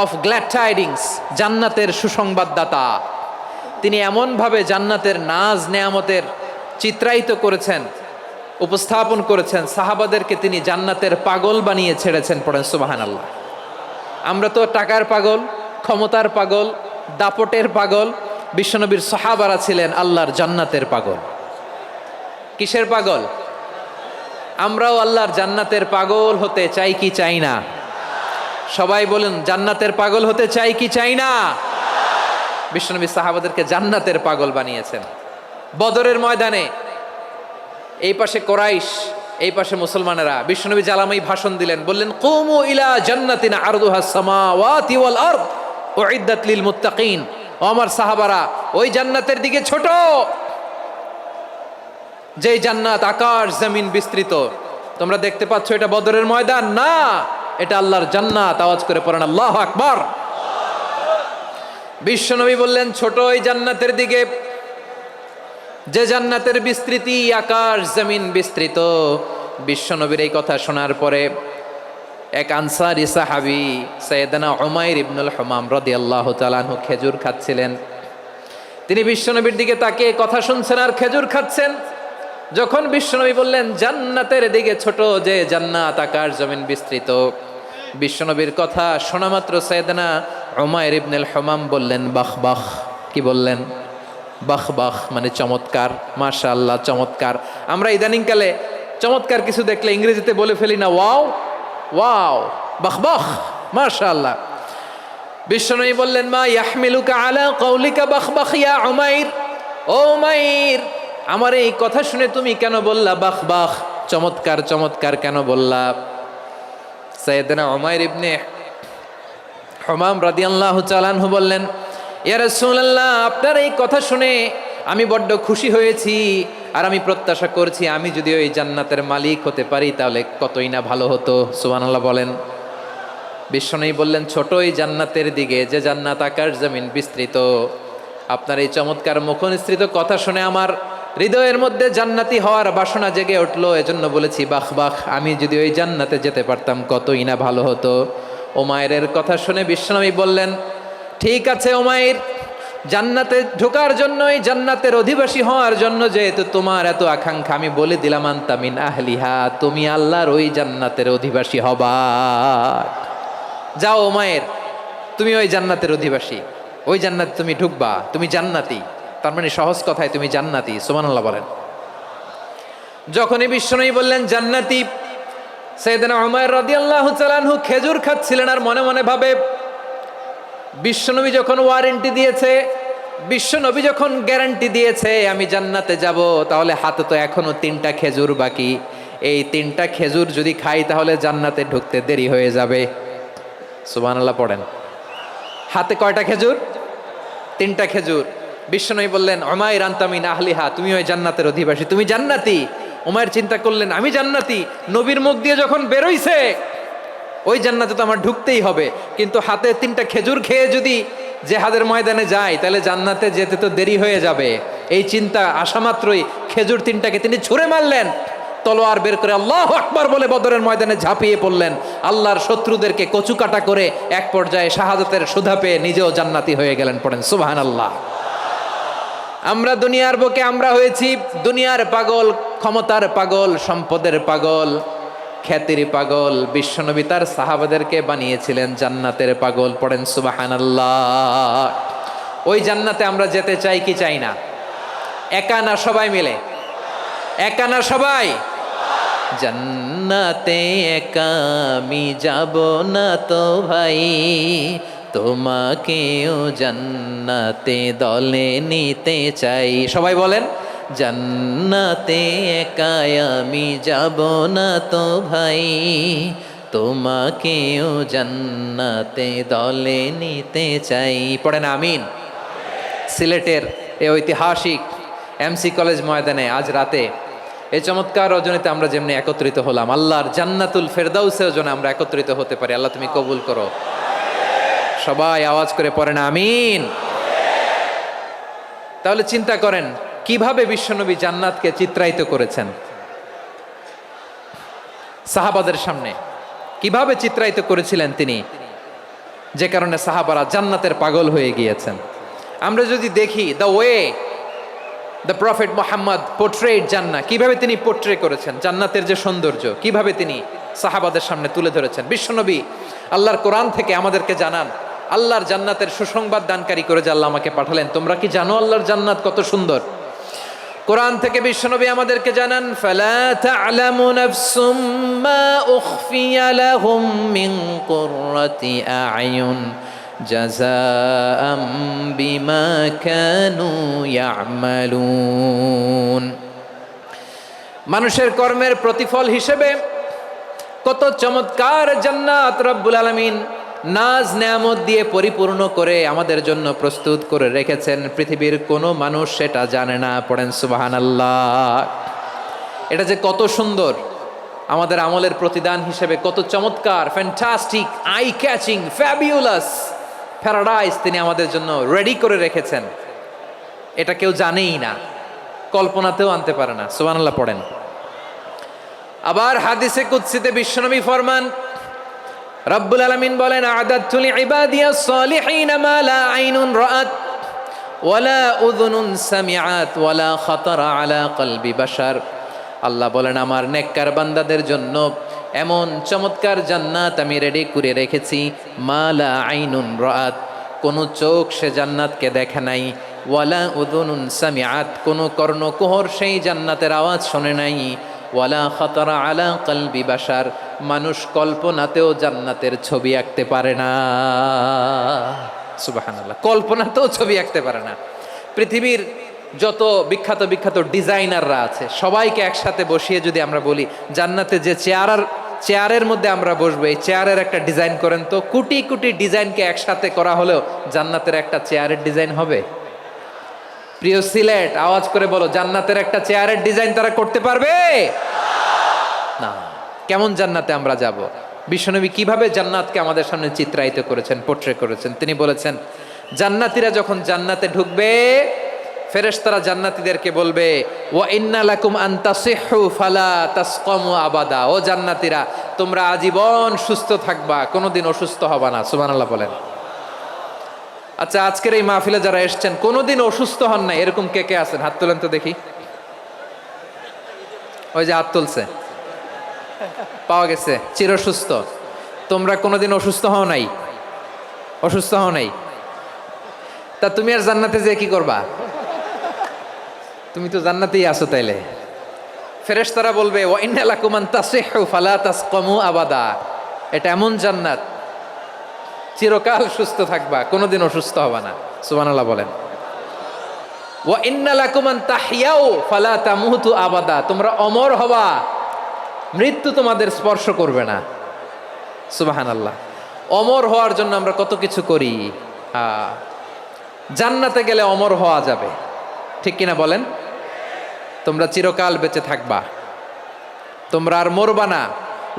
of glad tidings, জান্নাতের সুসংবাদদাতা। তিনি এমনভাবে জান্নাতের নাজ নেয়ামতের চিত্রায়িত করেছেন, উপস্থাপন করেছেন, সাহাবাদেরকে তিনি জান্নাতের পাগল বানিয়ে ছেড়েছেন। পড়েন সুবহানাল্লাহ। আমরা তো টাকার পাগল, ক্ষমতার পাগল, দাপটের পাগল। বিশ্বনবীর সাহাবারা ছিলেন আল্লাহর জান্নাতের পাগল। কিসের পাগল? আমরাও আল্লাহর জান্নাতের পাগল হতে চাই কি চাই না? সবাই বলেন, জান্নাতের পাগল হতে চাই কি চাই না? বিশ্বনবী সাহাবাদেরকে জান্নাতের পাগল বানিয়েছেন। বদরের ময়দানে এই পাশে কোরাইশ, এই পাশে মুসলমানেরা। বিশ্বনবী জালামাই ভাষণ দিলেন, বললেন কুমু ইলা জান্নাতিন আরদুহাস সামাওয়াতি ওয়াল আরদ উইদ্দাত লিল মুত্তাকিন। ও আমার সাহাবারা, ওই জান্নাতের দিকে ছোট, যেই জান্নাত আকাশ জমিন বিস্তৃত। তোমরা দেখতে পাচ্ছ এটা বদরের ময়দান না, এটা আল্লাহর জান্নাত। আওয়াজ করে পড়েন আল্লাহু আকবার। বিশ্বনবী বললেন ছোট ওই জান্নাতের দিকে, যে জান্নাতের বিস্তৃতি আকাশ জমিন বিস্তৃত। বিশ্বনবীর এই কথা শোনার পরে এক আনসারী সাহাবী সাইয়েদনা উমাইর ইবনুল হুমাম রাদিয়াল্লাহু তাআলা আনহু খেজুর খাচ্ছিলেন। তিনি বিশ্বনবীর দিকে তাকিয়ে কথা শুনছেন আর খেজুর খাচ্ছেন। যখন বিশ্বনবী বললেন জান্নাতের দিকে ছোট, যে জান্নাত আকাশ জমিন বিস্তৃত, বিশ্বনবীর কথা শোনা মাত্র সাইয়েদনা উমাইর ইবনুল হুমাম বললেন বাহ বাহ। কি বললেন? বাহ বাহ, মানে চমৎকার, মাশাআল্লাহ চমৎকার। আমরা ইদানিংকালে চমৎকার কিছু দেখলে ইংরেজিতে বলে ফেলি না ওয়াও ওয়াও, বাহ বাহ, মাশাআল্লাহ। বিশ্বনবী বললেন মা ইয়াহমিলুকা আলা কওলিকা বাহ বাহ ইয়া উমাইর, ও উমাইর, আমার এই কথা শুনে তুমি কেন বললা বাহ বাহ, চমৎকার চমৎকার কেন বললা? সাইয়েদনা উমাইর ইবনে হুমাম রাদিয়াল্লাহু তাআলা আনহু বললেন ইয়া রাসূলুল্লাহ, আপনার এই কথা শুনে আমি বড্ড খুশি হয়েছি, আর আমি প্রত্যাশা করছি আমি যদি ওই জান্নাতের মালিক হতে পারি তাহলে কতই না ভালো হতো। সুবহানাল্লাহ বলেন। বিশ্বনবী বললেন ছোট এই জান্নাতের দিকে, যে জান্নাত আকাশ জমিন বিস্তৃত। আপনার এই চমৎকার মুখনিসৃত কথা শুনে আমার হৃদয়ের মধ্যে জান্নাতি হওয়ার বাসনা জেগে উঠলো, এজন্য বলেছি বাহ বাহ, আমি যদি ওই জান্নাতে যেতে পারতাম কতই না ভালো হতো। উমাইরের কথা শুনে বিশ্বনবী বললেন ঠিক আছে উমাইর, জান্নাতে ঢোকার জন্য, এই জান্নাতের অধিবাসী হওয়ার জন্য যেহেতু তোমার এত আকাঙ্ক্ষা, আমি বলে দিলাম আনতা মিন আহলিহা, তুমি আল্লাহর ওই জান্নাতের অধিবাসী হবা। যাও উমাইর, তুমি ওই জান্নাতের অধিবাসী, ওই জান্নাতে তুমি ঢুকবা, তুমি জান্নাতি। তার মানে সহজ কথায় তুমি জান্নাতি। সুবহানাল্লাহ বলেন। যখনই বিশ্বনবী বললেন জান্নাতি, সাইয়েদনা উমাইর রাদিয়াল্লাহু তাআলা আনহু খেজুর খাচ্ছিলেন আর মনে মনে ভাবে বিশ্বনবী যখন ওয়ারেন্টি দিয়েছে, বিশ্বনবী যখন গ্যারান্টি দিয়েছে আমি জান্নাতে যাব, তাহলে হাতে তো এখনো 3টা খেজুর বাকি। এই 3টা খেজুর যদি খাই তাহলে জান্নাতে ঢুকতে দেরি হয়ে যাবে। সুবহানাল্লাহ পড়েন। হাতে কয়টা খেজুর? 3টা খেজুর। বিশ্বনবী বললেন উমাইর আনতা মিন আহলিহা, তুমি ওই জান্নাতের অধিবাসী, তুমি জান্নাতি। উমাইর চিন্তা করলেন আমি জান্নাতি, নবীর মুখ দিয়ে যখন বেরোইছে ওই জান্নাতে তো আমার ঢুকতেই হবে, কিন্তু হাতে 3টা খেজুর খেয়ে যদি জেহাদের ময়দানে যাই তাহলে জান্নাতে যেতে তো দেরি হয়ে যাবে। এই চিন্তা আসা মাত্রই খেজুর 3টাকে তিনি ছুঁড়ে মারলেন, তলোয়ার বের করে আল্লাহু আকবার বলে বদরের ময়দানে ঝাঁপিয়ে পড়লেন। আল্লাহর শত্রুদেরকে কচুকাটা করে এক পর্যায়ে শাহাদাতের সুধা পেয়ে নিজেও জান্নাতি হয়ে গেলেন। পড়েন সুবহানাল্লাহ। আমরা দুনিয়ার বুকে আমরা হয়েছি দুনিয়ার পাগল, ক্ষমতার পাগল, সম্পদের পাগল, খ্যাতির পাগল। বিশ্বনবী তার সাহাবাদেরকে বানিয়েছিলেন জান্নাতের পাগল। পড়েন সুবহানাল্লাহ। ওই জান্নাতে আমরা যেতে চাই কি চাই না? একা না সবাই মিলে? একা না সবাই? জান্নাতে একা আমি যাব না তো ভাই, তোমাকেও জান্নাতে দলে নিতে চাই। সবাই বলেন জান্নাতে একা আমি যাব না তো ভাই, তোমাকেও জান্নাতে দলে নিতে চাই। পড়েন আমিন। সিলেটের এই ঐতিহাসিক এমসি কলেজ ময়দানে আজ রাতে এই চমৎকার রজনীতে আমরা যেমনি একত্রিত হলাম, আল্লাহর জান্নাতুল ফেরদাউসেও যেন আমরা একত্রিত হতে পারি। আল্লাহ তুমি কবুল করো। সবাই আওয়াজ করে পড়েন আমিন। তাহলে চিন্তা করেন কিভাবে বিশ্বনবী জান্নাতকে চিত্রায়িত করেছেন সাহাবাদের সামনে, কিভাবে চিত্রায়িত করেছিলেন তিনি, যে কারণে সাহাবারা জান্নাতের পাগল হয়ে গিয়েছেন। আমরা যদি দেখি the way the prophet Muhammad portrait জান্নাত, কিভাবে তিনি পোর্ট্রে করেছেন জান্নাতের যে সৌন্দর্য, কিভাবে তিনি সাহাবাদের সামনে তুলে ধরেছেন। বিশ্বনবী আল্লাহর কোরআন থেকে আমাদেরকে জানান আল্লাহর জান্নাতের সুসংবাদ দানকারী করে যে আল্লাহ আমাকে পাঠালেন। তোমরা কি জানো আল্লাহর জান্নাত কত সুন্দর? কোরআন থেকে বিশ্বনবী আমাদেরকে জানান ফালা তা'লামু নাফসুম মা উখফিয়া লাহুম মিন কুররাতি আ'য়ুন জাযাআম বিমা কানু ইয়া'মালুন। মানুষের কর্মের প্রতিফল হিসেবে কত চমৎকার জান্নাত রব্বুল আলামিন নাজ নেয়ামত দিয়ে পরিপূর্ণ করে আমাদের জন্য প্রস্তুত করে রেখেছেন। পৃথিবীর কোনো মানুষ সেটা জানে না। পড়েন সুবহানাল্লাহ। এটা যে কত সুন্দর, আমাদের আমলের প্রতিদান হিসেবে কত চমৎকার, fantastic, eye catching, fabulous paradise তিনি আমাদের জন্য রেডি করে রেখেছেন। এটা কেউ জানেই না, কল্পনাতেও আনতে পারে না। সুবহানাল্লাহ পড়েন। আবার হাদিসে কুদসিতে বিশ্বনবী ফরমান রব্বুল আলামিন বলেন আ'দাতু লিইবাদিয়াস সালিহিনা মা লা আইনুন রাআত ওয়ালা উযুনুন সামিআত ওয়ালা খাতারা আলা কলবি বাশার। আল্লাহ বলেন আমার নেককার বান্দাদের জন্য এমন চমৎকার জান্নাত আমি রেডি করে রেখেছি, মা লা আইনুন রাআত, কোনো চোখ সে জান্নাতকে দেখে নাই, ওয়ালা উযুনুন সামিআত, কোনো কর্ণকুহর সেই জান্নাতের আওয়াজ শোনে নাই, ওয়ালা খাতারা আলা কলবি বাশার, মানুষ কল্পনাতেও জান্নাতের ছবি আঁকতে পারে না। সুবহানাল্লাহ, কল্পনাতেও ছবি আঁকতে পারে না। পৃথিবীর যত বিখ্যাত বিখ্যাত ডিজাইনাররা আছে সবাইকে একসাথে বসিয়ে যদি আমরা বলি জান্নাতে যে চেয়ারের মধ্যে আমরা বসবো, এই চেয়ারের একটা ডিজাইন করেন তো, কোটি কোটি ডিজাইনকে একসাথে করা হলেও জান্নাতের একটা চেয়ারের ডিজাইন হবে? প্রিয় সিলেট, আওয়াজ করে বলো, জান্নাতের একটা চেয়ারের ডিজাইন তারা করতে পারবে না। কেমন জান্নাতে আমরা যাব? বিশ্বনবী কিভাবে জান্নাতকে আমাদের সামনে চিত্রায়িত করেছেন, পোট্রে করেছেন। তিনি বলেছেন জান্নাতীরা যখন জান্নাতে ঢুকবে ফেরেশতারা জান্নাতীদেরকে বলবে ওয়া ইন্না লাকুম আন তাসিহু ফালা তাসকামু আবাদা, ও জান্নাতীরা তোমরা আজীবন সুস্থ থাকবা, কোনোদিন অসুস্থ হবা না। সুবহানাল্লাহ বলেন। আচ্ছা, আজকের এই মাহফিলে যারা এসেছেন কোনোদিন অসুস্থ হন নাই এরকম কে কে আছেন? হাত তোলেন তো দেখি। ওই যে হাত তুলছে, পাওয়া গেছে, চিরসুস্থ। তোমরা কোনোদিন অসুস্থ হও নাই? অসুস্থ হও নাই? তা তুমি আর জান্নাতে যে কি করবা? তুমি তো জান্নাতেই আছো তাইলে। ফেরেশতারা বলবে ওয়া ইন্না লাকুম আন তাসিহু ফালা তাসকামু আবাদা, এটা এমন জান্নাত চিরকাল সুস্থ থাকবা, কোনোদিন অসুস্থ হবা না। সুবহানাল্লাহ বলেন। ওয়া ইন্না লাকুম আন তাহইয়াউ ফালা তামুতু আবাদা, তোমরা অমর হবা, মৃত্যু তোমাদের স্পর্শ করবে না। সুবহানাল্লাহ। অমর হওয়ার জন্য আমরা কত কিছু করি। জান্নাতে গেলে অমর হওয়া যাবে, ঠিক কিনা বলেন? তোমরা চিরকাল বেঁচে থাকবা, তোমরা আর মরবা না।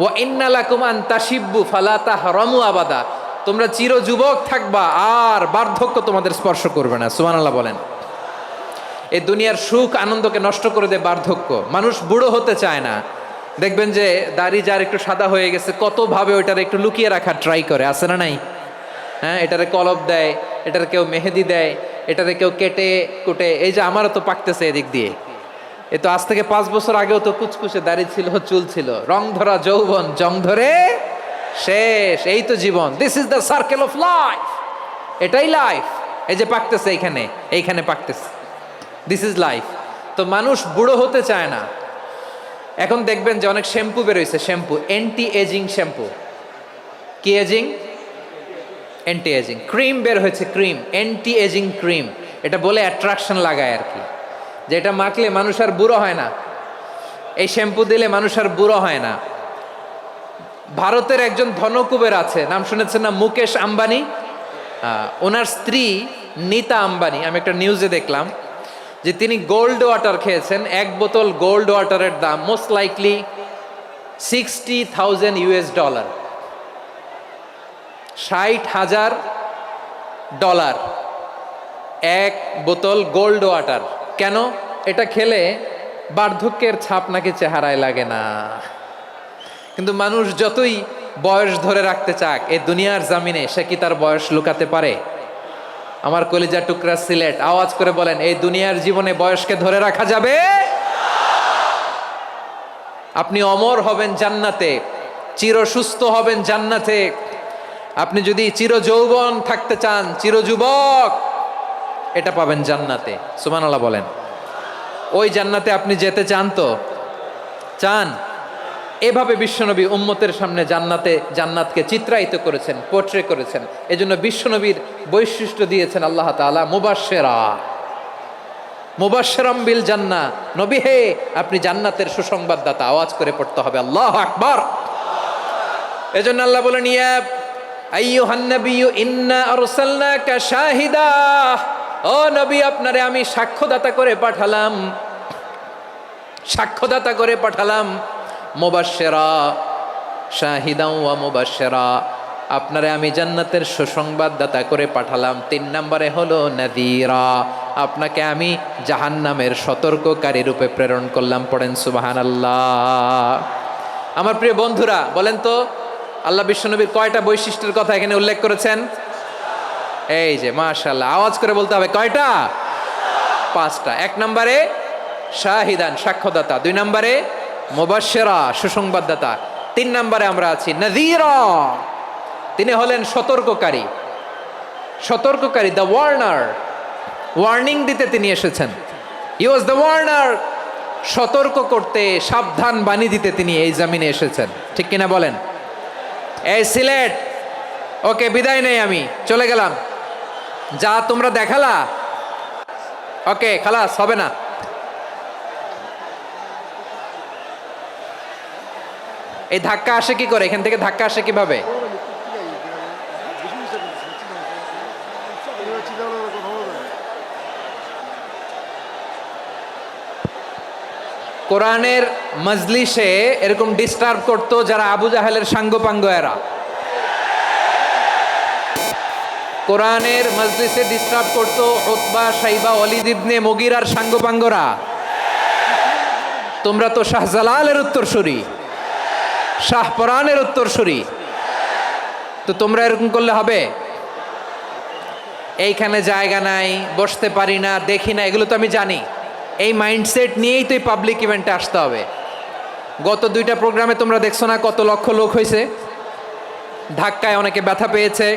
ওয়া ইন্না লাকুম আন তাশিব্বু ফালা তাহরামু আবাদা, তোমরা চির যুবক থাকবা, আর বার্ধক্য তোমাদের স্পর্শ করবে না। সুবহানাল্লাহ বলেন। এই দুনিয়ার সুখ আনন্দকে নষ্ট করে দেয় বার্ধক্য। মানুষ বুড়ো হতে চায় না। দেখবেন যে দাড়ি যার একটু সাদা হয়ে গেছে কত ভাবে ওইটার একটু লুকিয়ে রাখার ট্রাই করে, আছে না নাই? হ্যাঁ, এটারে কলপ দেয়, এটার কেউ মেহেদি দেয়, এটারে কেউ কেটে কুটে। এই যে আমারও তো পাকতেছে এদিক দিয়ে, এ তো আজ থেকে 5 বছর আগেও তো কুচকুচে দাড়ি ছিল, চুল ছিল, রং ধরা যৌবন, জং ধরে শেষ। এই তো জীবন, this is the circle of life, এটাই লাইফ। এই যে পাকতেছে এইখানে পাকতেছে, দিস ইজ লাইফ। তো মানুষ বুড়ো হতে চায় না। এখন দেখবেন যে অনেক শ্যাম্পু বেরোইছে, শ্যাম্পু অ্যান্টি এজিং শ্যাম্পু। কি এজিং? Anti ageing. ক্রিম বের হয়েছে, ক্রিম, অ্যান্টি এজিং ক্রিম। এটা বলে অ্যাট্রাকশন লাগায় আর কি, যে এটা মাখলে মানুষ আর বুড়ো হয় না, এই শ্যাম্পু দিলে মানুষ আর বুড়ো হয় না। ভারতের একজন ধনকুবের আছে, নাম শুনেছেন না? মুকেশ আম্বানি। ওনার স্ত্রী নীতা আম্বানি, আমি একটা নিউজে দেখলাম যে তিনি গোল্ড ওয়াটার খেয়েছেন। 1 বোতল গোল্ড ওয়াটারের দাম মোস্ট লাইকলি $60,000 $60,000 1 বোতল গোল্ড ওয়াটার। কেন? এটা খেলে বার্ধক্যের ছাপ নাকি চেহারায় লাগে না। কিন্তু মানুষ যতই বয়স ধরে রাখতে চাক এই দুনিয়ার জামিনে, সে কি তার বয়স লুকাতে পারে? আমার কলিজা টুকরা সিলেট, আওয়াজ করে বলেন, এই দুনিয়ার জীবনে বয়সকে ধরে রাখা যাবে? আপনি অমর হবেন জান্নাতে, চির সুস্থ হবেন জান্নাতে। আপনি যদি চির যৌবন থাকতে চান, চির যুবক, এটা পাবেন জান্নাতে। সুবহানাল্লাহ বলেন। ওই জান্নাতে আপনি যেতে চান তো? চান? এভাবে বিশ্বনবী উম্মতের সামনে জান্নাতকে চিত্রায়িত করেছেন, পোট্রে করেছেন। এজন্য বিশ্বনবীর বৈশিষ্ট্য দিয়েছেন আল্লাহ তাআলা মুবাশশিরাম বিল জান্নাহ। নবী হে, আপনি জান্নাতের সুসংবাদদাতা। আওয়াজ করে পড়তে হবে আল্লাহু আকবার। এজন্য আল্লাহ বলেন, ইয়া আইয়ুহান নাবিয়্যু ইন্না আরসালনাকা শাহিদা, ও নবী আপনারে আমি সাক্ষ্যদাতা করে পাঠালাম, সাক্ষ্যদাতা করে পাঠালাম। মুবাশশিরা, শাহিদাও ওয়া মুবাশশিরা, আপনারে আমি জান্নাতের সুসংবাদদাতা করে পাঠালাম। 3 নম্বরে হলো নাযীরা, আপনাকে আমি জাহান্নামের সতর্ককারী রূপে প্রেরণ করলাম। পড়েন সুবহানাল্লাহ। আমার প্রিয় বন্ধুরা, বলেন তো আল্লাহ বিশ্বনবীর কয়টা বৈশিষ্ট্যের কথা এখানে উল্লেখ করেছেন? এই যে মাশাআল্লাহ, আওয়াজ করে বলতে হবে কয়টা? 5টা। 1 নম্বরে শাহিদান, সাক্ষ্যদাতা। 2 নম্বরে মুবাশশিরা, সুসংবাদদাতা। 3 নম্বরে আমরা আছি নাযীরা, তিনি হলেন সতর্ককারী। সতর্ককারী, দ্য ওয়ার্নার, ওয়ার্নিং দিতে তিনি এসেছেন। হি ওয়াজ দ্য ওয়ার্নার, সতর্ক করতে, সাবধান বাণী দিতে তিনি এই জমিনে এসেছেন। ঠিক কিনা বলেন? এই সিলেট, ওকে বিদায় নেই, আমি চলে গেলাম। যা তোমরা দেখালা, ওকে খালাস, হবে না। এই ধাক্কা আসে কি করে? এখান থেকে ধাক্কা আসে কিভাবে? কোরআনের মজলিসে এরকম ডিস্টার্ব করতো যারা আবু জাহেলের সাঙ্গপাঙ্গ এরা। কোরআনের মজলিসে ডিস্টার্ব করতো উতবা, শাইবা, ওয়ালিদ ইবনে মুগীরার সাঙ্গপাঙ্গরা। তোমরা তো শাহজালালের উত্তরসূরি, শাহপরানের উত্তরসূরি, তো তোমরা এরকম করলে হবে? এইখানে জায়গা নাই, বসতে পারি না, দেখি না, এগুলো তো আমি জানি। এই মাইন্ডসেট নিয়েই তো এই পাবলিক ইভেন্টে আসতে হবে। গত 2টা প্রোগ্রামে তোমরা দেখছো না কত লক্ষ লোক হয়েছে? ধাক্কায় অনেকে ব্যথা পেয়েছে,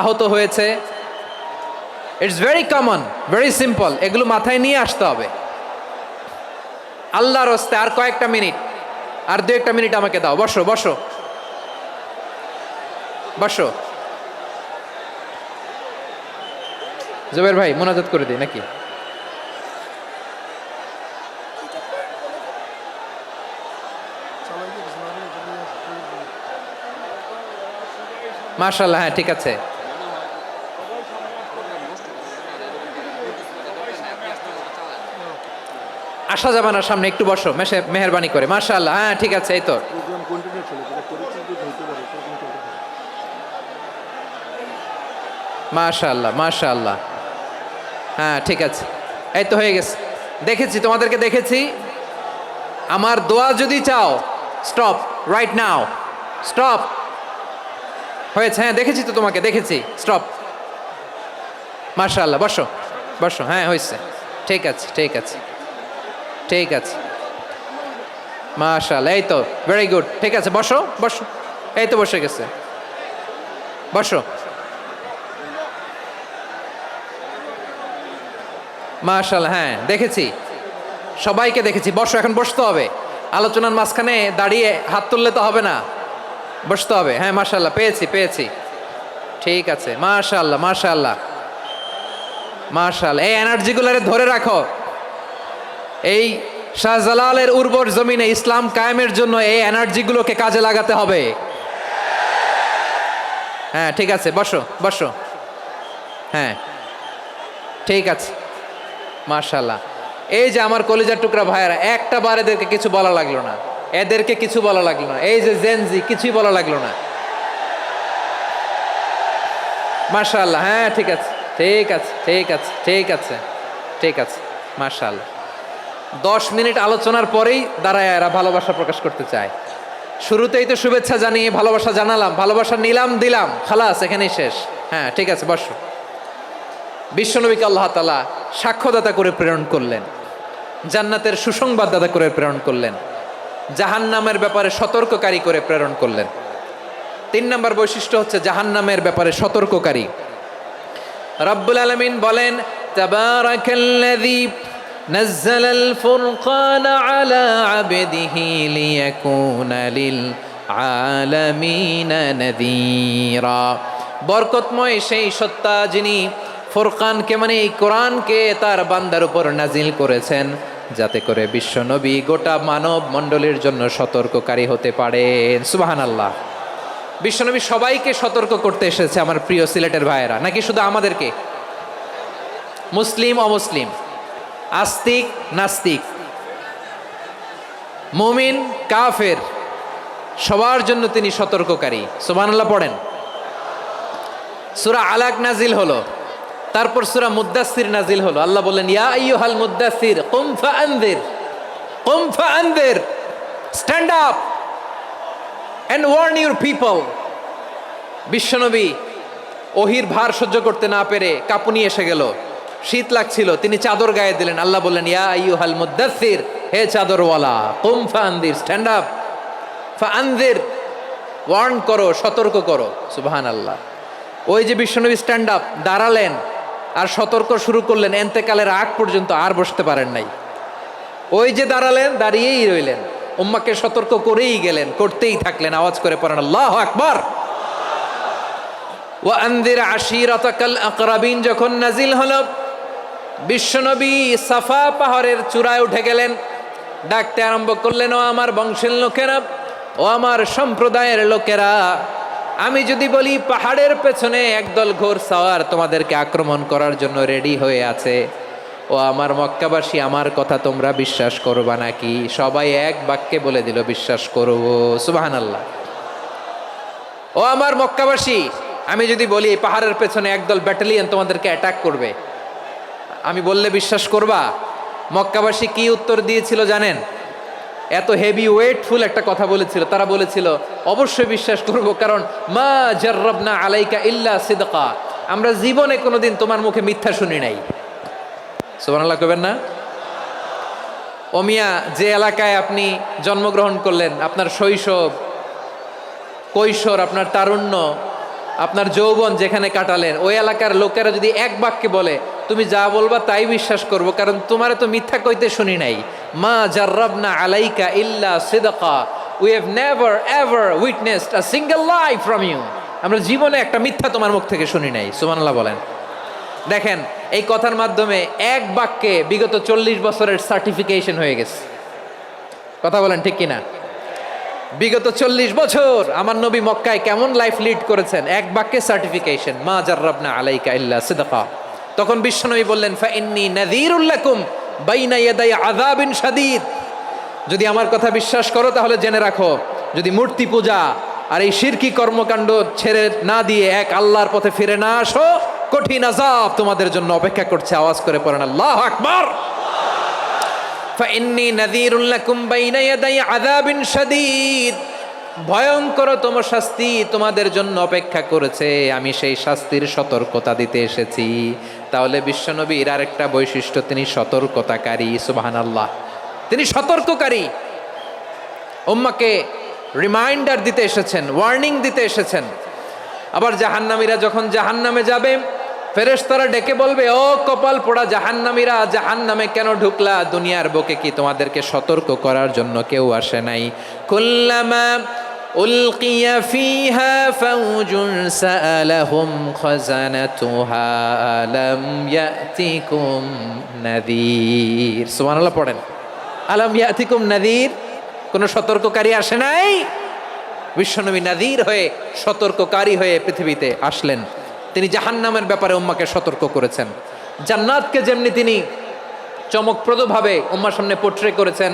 আহত হয়েছে। It's very common, very simple. এগুলো মাথায় নিয়ে আসতে হবে। আল্লাহর হস্তে আর কয়েকটা মিনিট, আর 2-1টা মিনিট আমাকে দাও। বসো বসো বসো। জুবের ভাই মোনাজাত করে দিই নাকি? মাশাআল্লাহ, হ্যাঁ ঠিক আছে। আসা যাবে না সামনে, একটু বসো মেহেরবানি করে। মাশাআল্লাহ, হ্যাঁ ঠিক আছে। এই তো মাশাআল্লাহ মাশাআল্লাহ, হ্যাঁ ঠিক আছে। এই তো হয়ে গেছে, দেখেছি তোমাদেরকে, দেখেছি। আমার দোয়া যদি চাও, স্টপ রাইট নাও, স্টপ। হয়েছে, হ্যাঁ দেখেছি তো তোমাকে, দেখেছি, স্টপ। মাশাআল্লাহ, বসো বসো, হ্যাঁ হয়েছে, ঠিক আছে ঠিক আছে ঠিক আছে। মাশাআল্লাহ, এই তো ভেরি গুড, ঠিক আছে, বসো বসো। এই তো বসে গেছে, বসো। মাশাআল্লাহ, হ্যাঁ দেখেছি, সবাইকে দেখেছি। বসো, এখন বসতে হবে। আলোচনার মাঝখানে দাঁড়িয়ে হাত তুললে তো হবে না, বসতে হবে। হ্যাঁ মাশাআল্লাহ, পেয়েছি পেয়েছি, ঠিক আছে। মাশাআল্লাহ মাশাআল্লাহ মাশাআল্লাহ, এই এনার্জিগুলোরে ধরে রাখো। এই শাহজালালের উর্বর জমিনে ইসলাম কায়েমের জন্য এই এনার্জিগুলোকে কাজে লাগাতে হবে। হ্যাঁ ঠিক আছে, বসো বসো, হ্যাঁ ঠিক আছে। মাশাআল্লাহ, এই যে আমার কলিজার টুকরা ভাইয়েরা, একটা বার এদেরকে কিছু বলা লাগলো না, এদেরকে কিছু বলা লাগলো না। এই যে জেনজি, কিছুই বলা লাগলো না। মাশাআল্লাহ, হ্যাঁ ঠিক আছে ঠিক আছে ঠিক আছে ঠিক আছে ঠিক আছে। মাশাআল্লাহ, 10 মিনিট আলোচনার পরেই দাঁড়ায় এরা ভালোবাসা প্রকাশ করতে চায়। শুরুতেই তো শুভেচ্ছা জানিয়ে ভালোবাসা জানালাম, ভালোবাসা নিলাম, দিলাম, খালাস, এখানেই শেষ। হ্যাঁ ঠিক আছে, বসো। বিশ্বনবীকে আল্লাহ তাআলা সাক্ষ্যদাতা করে প্রেরণ করলেন, জান্নাতের সুসংবাদদাতা করে প্রেরণ করলেন, জাহান্নামের ব্যাপারে সতর্ককারী করে প্রেরণ করলেন। 3 নম্বর বৈশিষ্ট্য হচ্ছে জাহান্নামের ব্যাপারে সতর্ককারী। রব্বুল আলামিন বলেন, তাবারাকাল্লাযী নাযালাল ফুরকানা আলা আবদিহি লিয়াকুনা লিল আলামিনা নাযীরা। বরকতময় সেই সত্তা যিনি ফুরকানকে, মানে এই কোরআনকে তার বান্দার উপর নাজিল করেছেন, যাতে করে বিশ্বনবী গোটা মানব মণ্ডলীর জন্য সতর্ককারী হতে পারেন। সুবহানাল্লাহ। বিশ্বনবী সবাইকে সতর্ক করতে এসেছে, আমার প্রিয় সিলেটের ভাইয়েরা, নাকি শুধু আমাদেরকে? মুসলিম অমুসলিম, আস্তিক নাস্তিক, মুমিন কাফের, সবার জন্য তিনি সতর্ককারী। সুবহানাল্লাহ পড়েন। সূরা আলাক নাজিল হলো, তারপর সূরা মুদ্দাসসির নাজিল হলো। আল্লাহ বললেন, ইয়া আইয়ুহাল মুদ্দাসসির কুম ফাআনযির, কুম ফাআনযির, stand up. and warn your people. বিশ্বনবী ওহির ভার সহ্য করতে না পেরে কাঁপুনি এসে গেল, শীত লাগছিল, তিনি চাদর গায়ে দিলেন। আল্লাহ বললেন, ইয়া আইয়ুহাল মুদ্দাসসির, হে চাদরওয়ালা, কুম ফাআনদির, স্ট্যান্ড আপ, ফাআনদির, ওয়ার্ন করো, সতর্ক করো। সুবহানাল্লাহ। ওই যে বিশ্বনবী স্ট্যান্ড আপ, দাঁড়ালেন আর সতর্ক শুরু করলেন, এন্তেকালের আগ পর্যন্ত আর বসতে পারেন নাই। ওই যে দাঁড়ালেন, দাঁড়িয়েই রইলেন, উম্মাকে সতর্ক করেই গেলেন, করতেই থাকলেন। আওয়াজ করে পড়েন আল্লাহু আকবার। ওয়া আনদির আশিরাতাকাল আকরাবিন যখন নাজিল হলো, বিশ্বনবী সাফা পাহাড়ের চূড়ায় উঠে গেলেন, ডাকতে আরম্ভ করলেন, ও আমার বংশের লোকেরা, ও আমার সম্প্রদায়ের লোকেরা, আমি যদি বলি পাহাড়ের পেছনে একদল ঘোড়সাওয়ার তোমাদেরকে আক্রমণ করার জন্য রেডি হয়ে আছে, ও আমার মক্কাবাসী, আমার কথা তোমরা বিশ্বাস করবা নাকি? সবাই এক বাক্যে বলে দিল, বিশ্বাস করব। সুবহানাল্লাহ। ও আমার মক্কাবাসী, আমি যদি বলি পাহাড়ের পেছনে একদল ব্যাটালিয়ন তোমাদেরকে অ্যাটাক করবে, আমি বললে বিশ্বাস করবা? মক্কাবাসী কি উত্তর দিয়েছিল জানেন? এত হেভি ওয়েটফুল একটা কথা বলেছিল। তারা বলেছিল, অবশ্যই বিশ্বাস করব, কারণ মা জাররাবনা আলাইকা ইল্লা সিদকা, আমরা জীবনে কোনোদিন তোমার মুখে মিথ্যা শুনি নাই। সুবহানাল্লাহ কইবেন না? ও মিয়া, যে এলাকায় আপনি জন্মগ্রহণ করলেন, আপনার শৈশব, কৈশোর, আপনার তারুণ্য, আপনার যৌবন যেখানে কাটালেন, ওই এলাকার লোকেরা যদি এক বাক্যে বলে তুমি যা বলবা তাই বিশ্বাস করব, কারণ তোমারে তো মিথ্যা কইতে শুনি নাই। মা জাররাবনা আলাইকা ইল্লা সিদকা, we have never ever witnessed a single lie from you, আমরা জীবনে একটা মিথ্যা তোমার মুখ থেকে শুনি নাই। সুবহানাল্লাহ বলেন। দেখেন, এই কথার মাধ্যমে এক বাক্যে বিগত 40 বছরের সার্টিফিকেশন হয়ে গেছে। কথা বলেন ঠিক কিনা? বিগত 40 বছর আমার নবী মক্কায় কেমন লাইফ লিড করেছেন, এক বাক্যে সার্টিফিকেশন, মা জাররাবনা আলাইকা ইল্লা সিদকা। তখন বিশ্বনবী বললেন, ফাইন্নী নাযীরুল লাকুম বাইনা ইয়াদাই আযাবিন শাদীদ, যদি আমার কথা বিশ্বাস করো তাহলে জেনে রাখো, যদি মূর্তি পূজা আর এই শিরকি কর্মকাণ্ড ছেড়ে না দিয়ে এক আল্লাহর পথে ফিরে না আসো, কঠিন আযাব তোমাদের জন্য অপেক্ষা করছে। আওয়াজ করে পড়েন আল্লাহু আকবার। ফাইন্নী নাযীরুল লাকুম বাইনা ইয়াদাই আযাবিন শাদীদ, ভয়ঙ্করতম শাস্তি তোমাদের জন্য অপেক্ষা করেছে, আমি সেই শাস্তির সতর্কতা দিতে এসেছি। তাহলে বিশ্বনবীর আরেকটা বৈশিষ্ট্য, তিনি সতর্কতাকারী। সুবহানাল্লাহ, তিনি সতর্ককারী। উম্মাকে রিমাইন্ডার দিতে এসেছেন, ওয়ার্নিং দিতে এসেছেন। আবার জাহান্নামীরা যখন জাহান্নামে যাবে, ফেরেশতারা ডেকে বলবে, ও কপাল পোড়া জাহান্নামীরা, জাহান্নামে কেন ঢুকলা? দুনিয়ার বুকে কি তোমাদেরকে সতর্ক করার জন্য কেউ আসে নাই? কুল্লামা উলকিয়া ফিহা ফাউজুন সাআলাহুম খাযানাতুহা আলাম ইয়াতিকুম নাযীর। সুবহানাল্লাহ পড়েন, আলাম ইয়াতিকুম নাযীর, কোন সতর্ককারী আসে নাই? বিশ্বনবী নাযীর হয়ে, সতর্ককারী হয়ে পৃথিবীতে আসলেন। তিনি জাহান্নামের ব্যাপারে উম্মাকে সতর্ক করেছেন। জান্নাতকে যেমনি তিনি চমকপ্রদভাবে উম্মার সামনে পোট্রে করেছেন,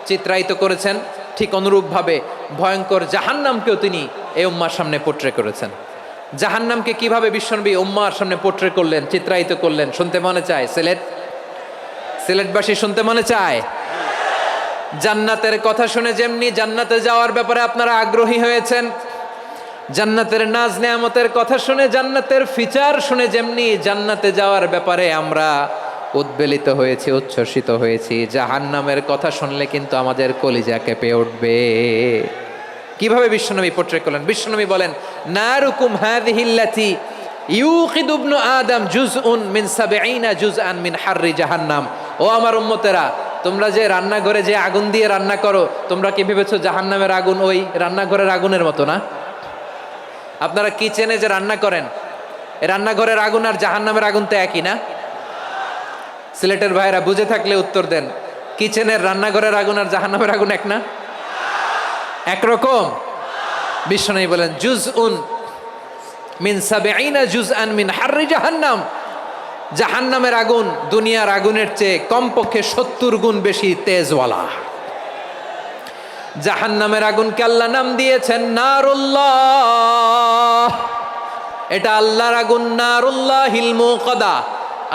চিত্রায়িত করেছেন, ঠিক অনুরূপভাবে ভয়ঙ্কর জাহান্নামকেও তিনি এই উম্মার সামনে পোট্রে করেছেন। জাহান্নামকে কিভাবে বিশ্বনবী উম্মার সামনে পোট্রে করলেন, চিত্রায়িত করলেন, শুনতে মনে চায়? সিলেটবাসী শুনতে মনে চায়? জান্নাতের কথা শুনে যেমনি জান্নাতে যাওয়ার ব্যাপারে আপনারা আগ্রহী হয়েছেন, জান্নাতের নাজ নেয়ামতের কথা শুনে, জান্নাতের ফিচার শুনে যেমনি জান্নাতে যাওয়ার ব্যাপারে আমরা উদ্বেলিত হয়েছি, উচ্ছ্বসিত হয়েছি, জাহান্নামের কথা শুনলে কিন্তু আমাদের কলিজা কেঁপে উঠবে। কিভাবে বিশ্বনবী পোট্রে করলেন? বিশ্বনবী বলেন, নারুকুম হাযিহিল্লাতী ইউকিদু ইবনু আদম জুজউন মিন ৭০ জুজআন মিন হাররি জাহান্নাম। ও আমার উম্মতেরা, তোমরা যে রান্নাঘরে যে আগুন দিয়ে রান্না করো, তোমরা কি ভেবেছো জাহান্নামের আগুন ওই রান্নাঘরের আগুনের মতো না? আপনারা কিচেনে যে রান্না করেন, এই রান্নাঘরের আগুন আর জাহান্নামের আগুন তো একই না? সিলেটের ভাইরা বুঝে থাকলে উত্তর দেন, কিচেনের রান্নাঘরের আগুন আর জাহান্নামের আগুন এক না? একরকম? বিশ্বনবী বলেন, জুজউন মিন ৭০ জুজআন মিন হাররি জাহান্নাম, জাহান্নামের আগুন দুনিয়ার আগুনের চেয়ে কমপক্ষে ৭০ গুণ বেশি তেজওয়ালা। জাহান্নামের আগুনকে আল্লাহ নাম দিয়েছেন নারুল্লাহ। এটা আল্লাহর আগুন, নারুল্লাহিল মুকাদা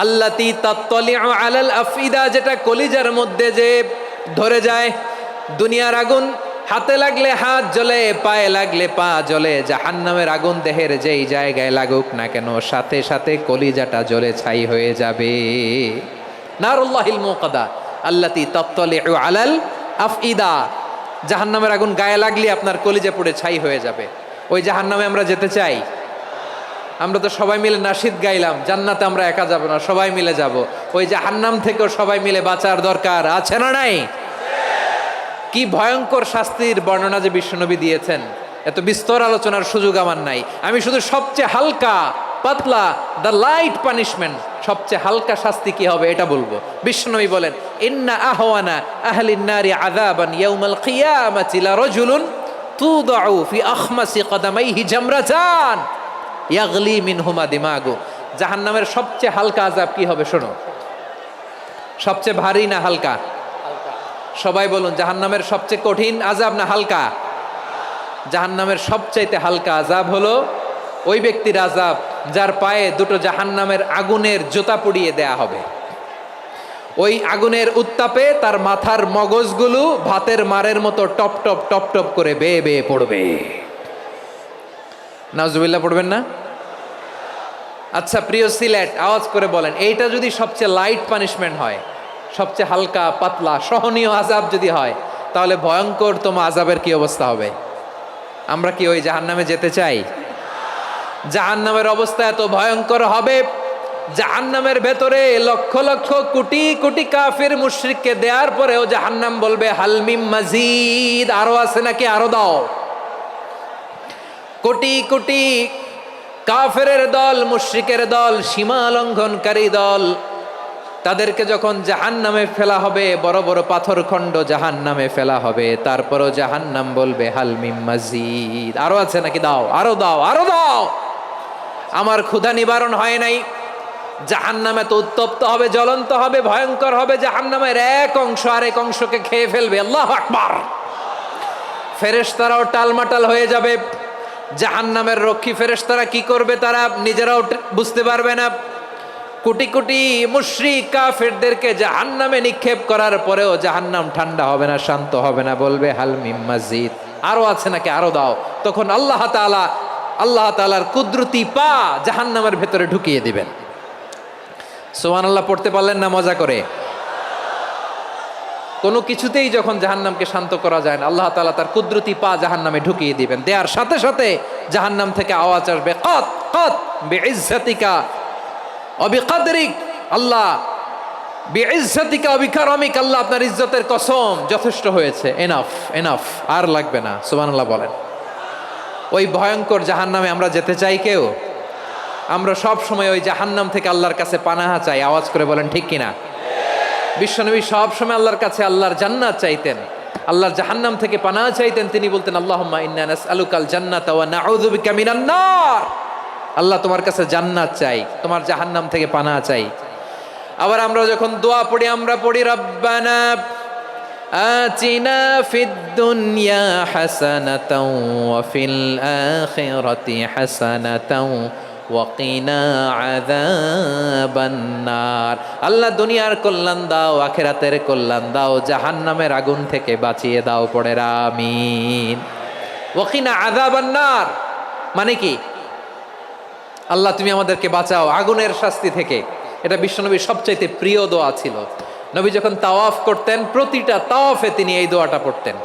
আল্লাতী তাত্তালিউ আলাল আফইদা, যেটা কলিজার মধ্যে যে ধরে যায়। দুনিয়ার আগুন হাতে লাগলে হাত জ্বলে, পায়ে লাগলে পা জ্বলে, জাহান্নামের আগুন দেহের যেই জায়গায় লাগুক না কেন সাথে সাথে কলিজাটা জ্বলে ছাই হয়ে যাবে। নারুল্লাহিল মুকাদা আল্লাতী তাত্তালিউ আলাল আফইদা, জাহান্নামের আগুন গায়ে লাগলে আপনার কলিজা পুড়ে ছাই হয়ে যাবে। ওই জাহান্নামে আমরা যেতে চাই? আমরা তো সবাই মিলে নাশিদ গাইলাম, জান্নাতে আমরা একা যাব না, সবাই মিলে যাব। ওই জাহান্নাম থেকেও সবাই মিলে বাঁচার দরকার আছে না নাই? কি ভয়ঙ্কর শাস্তির বর্ণনা যে বিশ্বনবী দিয়েছেন, এত বিস্তর আলোচনার সুযোগ আমার নাই। আমি শুধু সবচেয়ে হালকা পাতলা, দ্য লাইট পানিশমেন্ট, সবচেয়ে হালকা শাস্তি কি হবে এটা বলবো। বিশ্বনবী বলেন, ইন্না আহওয়ানা আহলিন নারি আযাবান ইয়াউমাল কিয়ামাতি লারাজুলুন তুদাউ ফি আখমাসি কদামাইহি জামরাতান ইয়াগলি মিনহুমা দিমাগু। জাহান্নামের সবচেয়ে হালকা আযাব কি হবে শোনো। সবচেয়ে ভারী না হালকা? সবাই বলুন, জাহান্নামের সবচেয়ে কঠিন আযাব না হালকা? জাহান্নামের সবচাইতে হালকা আযাব হলো ওই ব্যক্তির আযাব যার পায়ে দুটো জাহান্নামের আগুনের জুতা পুড়িয়ে দেয়া হবে। ওই আগুনের উত্তাপে তার মাথার মগজগুলো ভাতের মারের মতো টপ টপ টপ টপ করে বেয়ে বেয়ে পড়বে। নাউজুবিল্লাহ পড়বেন না? আচ্ছা প্রিয় সিলেট, আওয়াজ করে বলেন, এইটা যদি সবচেয়ে লাইট পানিশমেন্ট হয়, সবচেয়ে হালকা পাতলা সহনীয় আযাব যদি হয়, তাহলে ভয়ঙ্কর তোমা আযাবের কি অবস্থা হবে? আমরা কি ওই জাহান্নামে যেতে চাই? জাহান্নামের অবস্থা এত ভয়ঙ্কর হবে, জাহান্নামের ভেতরে লক্ষ লক্ষ কোটি কোটি কাফির মুশরিককে দেওয়ার পরেও জাহান্নাম বলবে হালমিম মাজিদ, আরো আছে নাকি, আরো দাও। কোটি কোটি কাফেরের দল, মুশরিকের দল, সীমা লঙ্ঘনকারী দল, তাদেরকে যখন জাহান্নামে ফেলা হবে, বড় বড় পাথর খণ্ড জাহান্নামে ফেলা হবে, তারপরও জাহান্নাম বলবে হালমিম মাজিদ, আরো আছে নাকি, দাও, আরো দাও, আরো দাও। আমার ক্ষুধা নিবারণ হয় নাই। জাহান্নামে তো উত্তপ্ত হবে, জ্বলন্ত হবে, ভয়ঙ্কর হবে। জাহান্নামের এক অংশ আরেক অংশকে খেয়ে ফেলবে। আল্লাহু আকবার। ফেরেশতারাও টালমাটাল হয়ে যাবে। জাহান্নামের রক্ষী ফেরেশতারা কি করবে তারা নিজেরাও বুঝতে পারবে না। কোটি কোটি মুশরিক কাফেরদেরকে জাহান্নামে নিক্ষেপ করার পরেও জাহান্নাম ঠান্ডা হবে না, শান্ত হবে না, বলবে হালমিম মাজিদ, আরো আছে নাকি, আরো দাও। তখন আল্লাহ তাআলার কুদরতি পা জাহান্নামের ভেতরে ঢুকিয়ে দিবেন। সুবহানাল্লাহ পড়তে পারলেন না মজা করে? কোনো কিছুতেই যখন জাহান্নামকে শান্ত করা যায় না, আল্লাহ তাআলা তার কুদরতি পা জাহান্নামে ঢুকিয়ে দিবেন। দেওয়ার সাথে সাথে জাহান্নাম থেকে আওয়াজ আসবে, কাত কাত বিইজ্জাতিকা ওয়া বিকদরিক, আল্লাহ বিইজ্জাতিকা ওয়া বিকারামিক, আল্লাহ আপনার ইজ্জতের কসম, যথেষ্ট হয়েছে, এনাফ এনাফ, আর লাগবে না। সুবহানাল্লাহ বলেন। ওই ভয়ঙ্কর জাহান্নামে আমরা যেতে চাই কেউ? আমরা সব সময় ওই জাহান্নাম থেকে আল্লাহর কাছে পানাহা চাই। আওয়াজ করে বলেন ঠিক কিনা? বিশ্বনবী সব সময় আল্লাহর কাছে আল্লাহর জান্নাত চাইতেন, আল্লাহর জাহান্নাম থেকে পানাহা চাইতেন। তিনি বলতেন, আল্লাহুম্মা ইন্না নাসআলুকাল জান্নাতা ওয়া নাউযু বিকা মিনান নার। আল্লাহ তোমার কাছে জান্নাত চাই, তোমার জাহান্নাম থেকে পানাহা চাই। আবার আমরা যখন দোয়া পড়ি, আমরা পড়ি রব্বানা আতিনা ফিদ দুনিয়া হাসানাতাও ওয়া ফিল আখিরাতি হাসানাতাও ওয়া কিনা আযাবান নার। আল্লাহ দুনিয়ার কল্যাণ দাও, আখিরাতের কল্যাণ দাও, জাহান্নামের আগুন থেকে বাঁচিয়ে দাও, পড়ে আমিন। ওয়া কিনা আযাবান নার মানে কি? আল্লাহ তুমি আমাদেরকে বাঁচাও আগুনের শাস্তি থেকে। এটা বিশ্বনবীর সবচাইতে প্রিয় দোয়া ছিল। নবী যখন তাওয়াফ করতেন, প্রতিটা তাওয়াফে তিনি এই দোয়াটা পড়তেন।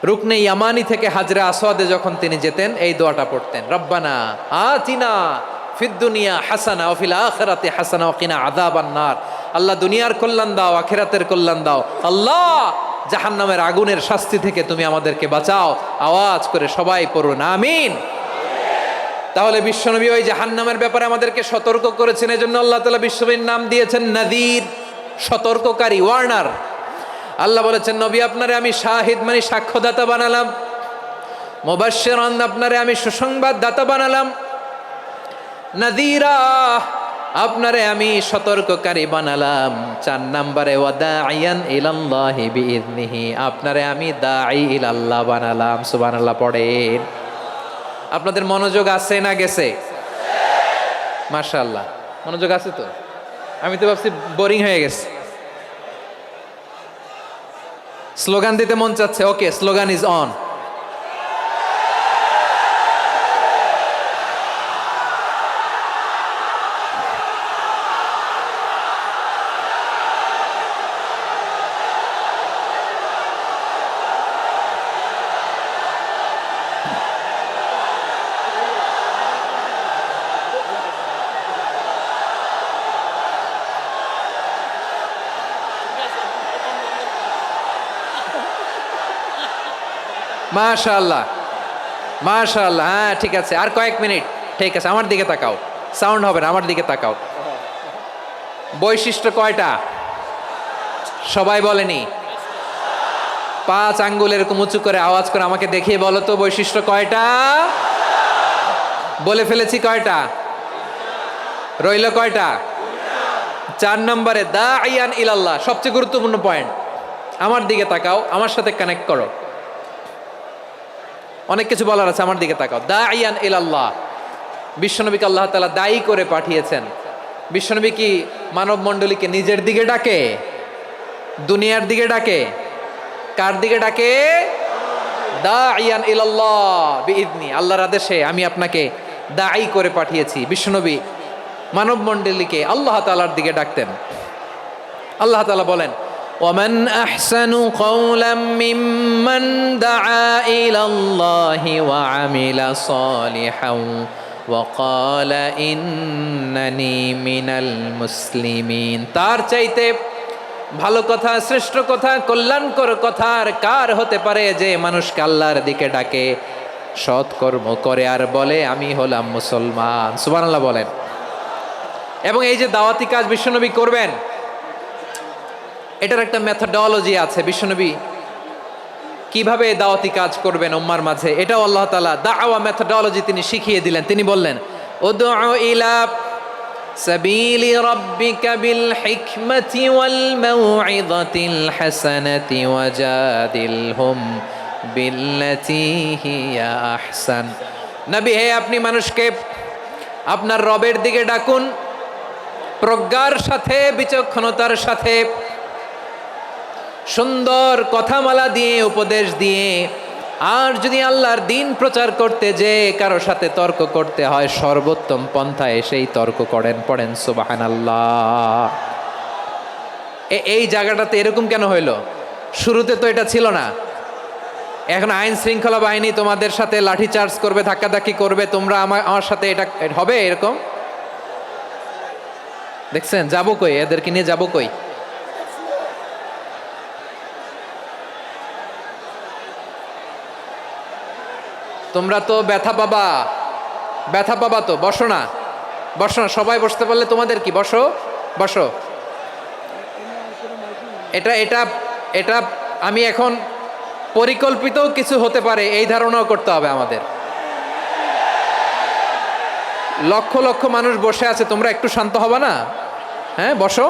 রুকনে ইয়ামানি থেকে হাজরে আসওয়াদে যখন তিনি যেতেন, এই দোয়াটা পড়তেন, রব্বানা আতিনা ফিদ দুনিয়া হাসানা ওয়া ফিল আখিরাতি হাসানা ওয়া কিনা আযাবান নার। আল্লাহ দুনিয়ার কল্যাণ দাও, আখিরাতের কল্যাণ দাও, আল্লাহ জাহান্নামের আগুনের শাস্তি থেকে তুমি আমাদেরকে বাঁচাও। আওয়াজ করে সবাই পড়ুন আমিন। তাহলে বিশ্বনবী ওই জাহান্নামের ব্যাপারে আমাদেরকে সতর্ক করেছেন। এজন্য আল্লাহ তাআলা বিশ্বনবীর নাম দিয়েছেন নাযীর, সতর্ককারী, ওয়ার্নার। আল্লাহ বলেছেন, নবী আপনারে আমি শাহিদ মানে সাক্ষ্যদাতা বানালাম, মুবাশশিরান আপনারে আমি সুসংবাদ দাতা বানালাম, নাযীরা আপনারে আমি সতর্ককারী বানালাম। 4 নম্বরে ওয়া দাঈয়ান ইলাল্লাহি বিইذনিহি, আপনারে আমি দাঈ ইলাল্লাহ বানালাম। সুবহানাল্লাহ পড়েন। আপনাদের মনোযোগ আছে না গেছে? মাশাআল্লাহ মনোযোগ আছে তো। আমি তো ভাবছি বোরিং হয়ে গেছে। স্লোগান দিতে মন চাচ্ছে, ওকে, স্লোগান ইজ অন। মাশাআল্লাহ, মাশাআল্লাহ, হ্যাঁ ঠিক আছে, আর কয়েক মিনিট। ঠিক আছে, আমার দিকে তাকাও, সাউন্ড হবে না, আমার দিকে তাকাও। বৈশিষ্ট্য কয়টা সবাই বলেনি? 5 আঙ্গুল এরকম উঁচু করে আওয়াজ করে আমাকে দেখিয়ে বলো তো বৈশিষ্ট্য কয়টা। বলে ফেলেছি কয়টা, রইল কয়টা? 4 নম্বরে দাঈয়ান ইলাল্লাহ, সবচেয়ে গুরুত্বপূর্ণ পয়েন্ট। আমার দিকে তাকাও, আমার সাথে কানেক্ট করো। অনেক কিছু বলার আছে, আমার দিকে তাকাও। দাঈয়ান ইলাল্লাহ, বিশ্বনবীকে আল্লাহ তাআলা দায়ী করে পাঠিয়েছেন। বিশ্বনবী কি মানব মণ্ডলীকে নিজের দিকে ডাকে, দুনিয়ার দিকে ডাকে? কার দিকে ডাকে? দাঈয়ান ইলাল্লাহ বিইذনি, আল্লাহর আদেশে আমি আপনাকে দায়ী করে পাঠিয়েছি। বিশ্বনবী মানব মণ্ডলীকে আল্লাহ তাআলার দিকে ডাকতেন। আল্লাহ তাআলা বলেন, ومن أحسن قولا ممن دعا إلى الله وعمل صالحا وقال إنني من المسلمين। তার চাইতে ভালো কথা, শ্রেষ্ঠ কথা, কল্যাণকর কথা আর কার হতে পারে যে মানুষকে আল্লাহর দিকে ডাকে, সৎকর্ম করে আর বলে আমি হলাম মুসলমান। সুবহানাল্লাহ বলেন। এবং এই যে দাওয়াতি কাজ বিশ্বনবী করবেন, এটার একটা মেথডোলজি আছে। বিশ্বনবী কিভাবে দাওয়াতি কাজ করবেন উম্মার মাঝে, এটাও আল্লাহ তাআলা দাওয়া মেথডোলজি তিনি শিখিয়ে দিলেন। তিনি বললেন, উদউ ইলা সাবিলি রাব্বিকা বিল হিকমাতি ওয়াল মাউইযাতিল হাসানাতি ওয়াজাদিলহুম বিল্লাতী হিয়া আহসান। নবী হে, আপনি মানুষকে আপনার রবের দিকে ডাকুন প্রজ্ঞার সাথে, বিচক্ষণতার সাথে, সুন্দর কথামালা দিয়ে, উপদেশ দিয়ে। আর যদি আল্লাহর দিন প্রচার করতে যে কারো সাথে তর্ক করতে হয়, সর্বোত্তম পন্থায় সেই তর্ক করেন। পড়েন সুবহানাল্লাহ। এই জায়গাটাতে এরকম কেন হইল? শুরুতে তো এটা ছিল না। এখন আইন শৃঙ্খলা বাহিনী তোমাদের সাথে লাঠি চার্জ করবে, ধাক্কাধাক্কি করবে, তোমরা আমার সাথে এটা হবে এরকম? দেখছেন, যাবো কই? এদেরকে নিয়ে যাবো কই? তোমরা তো ব্যথা পাবা, ব্যথা পাবা তো। বসো না, বসো না, সবাই বসতে পারলে তোমাদের কি, বসো বসো। এটা এটা এটা আমি এখন পরিকল্পিত কিছু হতে পারে এই ধারণাও করতে হবে আমাদের। লক্ষ লক্ষ মানুষ বসে আছে, তোমরা একটু শান্ত হবে না? হ্যাঁ বসো।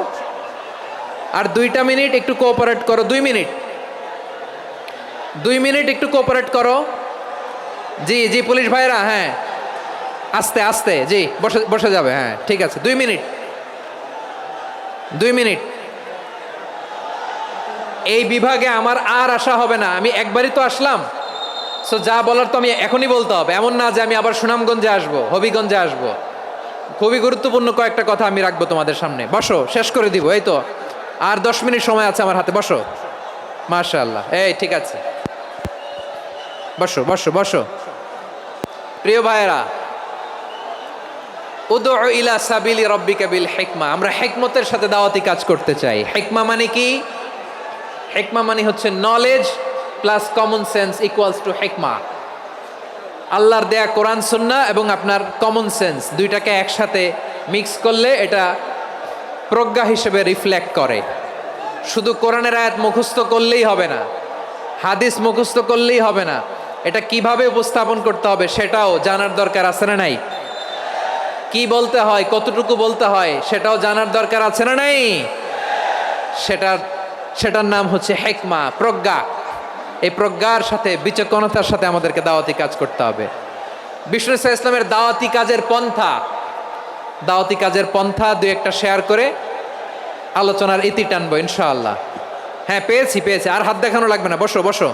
আর 2টা মিনিট একটু কোঅপারেট করো। 2 মিনিট, 2 মিনিট একটু কোঅপারেট করো। জি জি পুলিশ ভাইরা, হ্যাঁ আস্তে আস্তে, জি বসে বসে যাবে, হ্যাঁ ঠিক আছে। 2 মিনিট, 2 মিনিট। এই বিভাগে আমার আর আসা হবে না, আমি একবারই তো আসলাম। সো যা বলার তো আমি এখনই বলতে হবে, এমন না যে আমি আবার সুনামগঞ্জে আসবো, হবিগঞ্জে আসবো। খুবই গুরুত্বপূর্ণ কয়েকটা কথা আমি রাখবো তোমাদের সামনে। বসো, শেষ করে দিব। এই তো আর 10 মিনিট সময় আছে আমার হাতে। বসো। মাশাআল্লাহ, এই ঠিক আছে, বসো বসো বসো। প্রিয় ভাইয়েরা, উদউ ইলা সাবিলি রাব্বিকা বিল হিকমা, আমরা হিকমতের সাথে দাওয়াতি কাজ করতে চাই। হিকমা মানে কি? হিকমা মানে হচ্ছে knowledge plus common sense equals to হিকমা। আল্লাহর দেয়া কোরআন সুন্নাহ এবং আপনার কমন সেন্স, দুইটাকে একসাথে মিক্স করলে এটা প্রজ্ঞা হিসেবে রিফ্লেক্ট করে। শুধু কোরআনের আয়াত মুখস্থ করলেই হবে না, হাদিস মুখস্থ করলেই হবে না, এটা কিভাবে উপস্থাপন করতে হবে সেটাও জানার দরকার আছে না নাই? কি বলতে হয়, কতটুকু বলতে হয় সেটাও জানার দরকার আছে না নাই? সেটার নাম হচ্ছে হিকমা, প্রজ্ঞা। এই প্রজ্ঞার সাথে, বিচক্ষণতার সাথে আমাদেরকে দাওয়াতি কাজ করতে হবে। বিষ্ণু ইসলামের দাওয়াতি কাজের পন্থা 2-1টা শেয়ার করে আলোচনার ইতি টানবো ইনশাআল্লাহ। হ্যাঁ পেয়েছি পেয়েছি, আর হাত দেখানো লাগবে না, বসো বসো।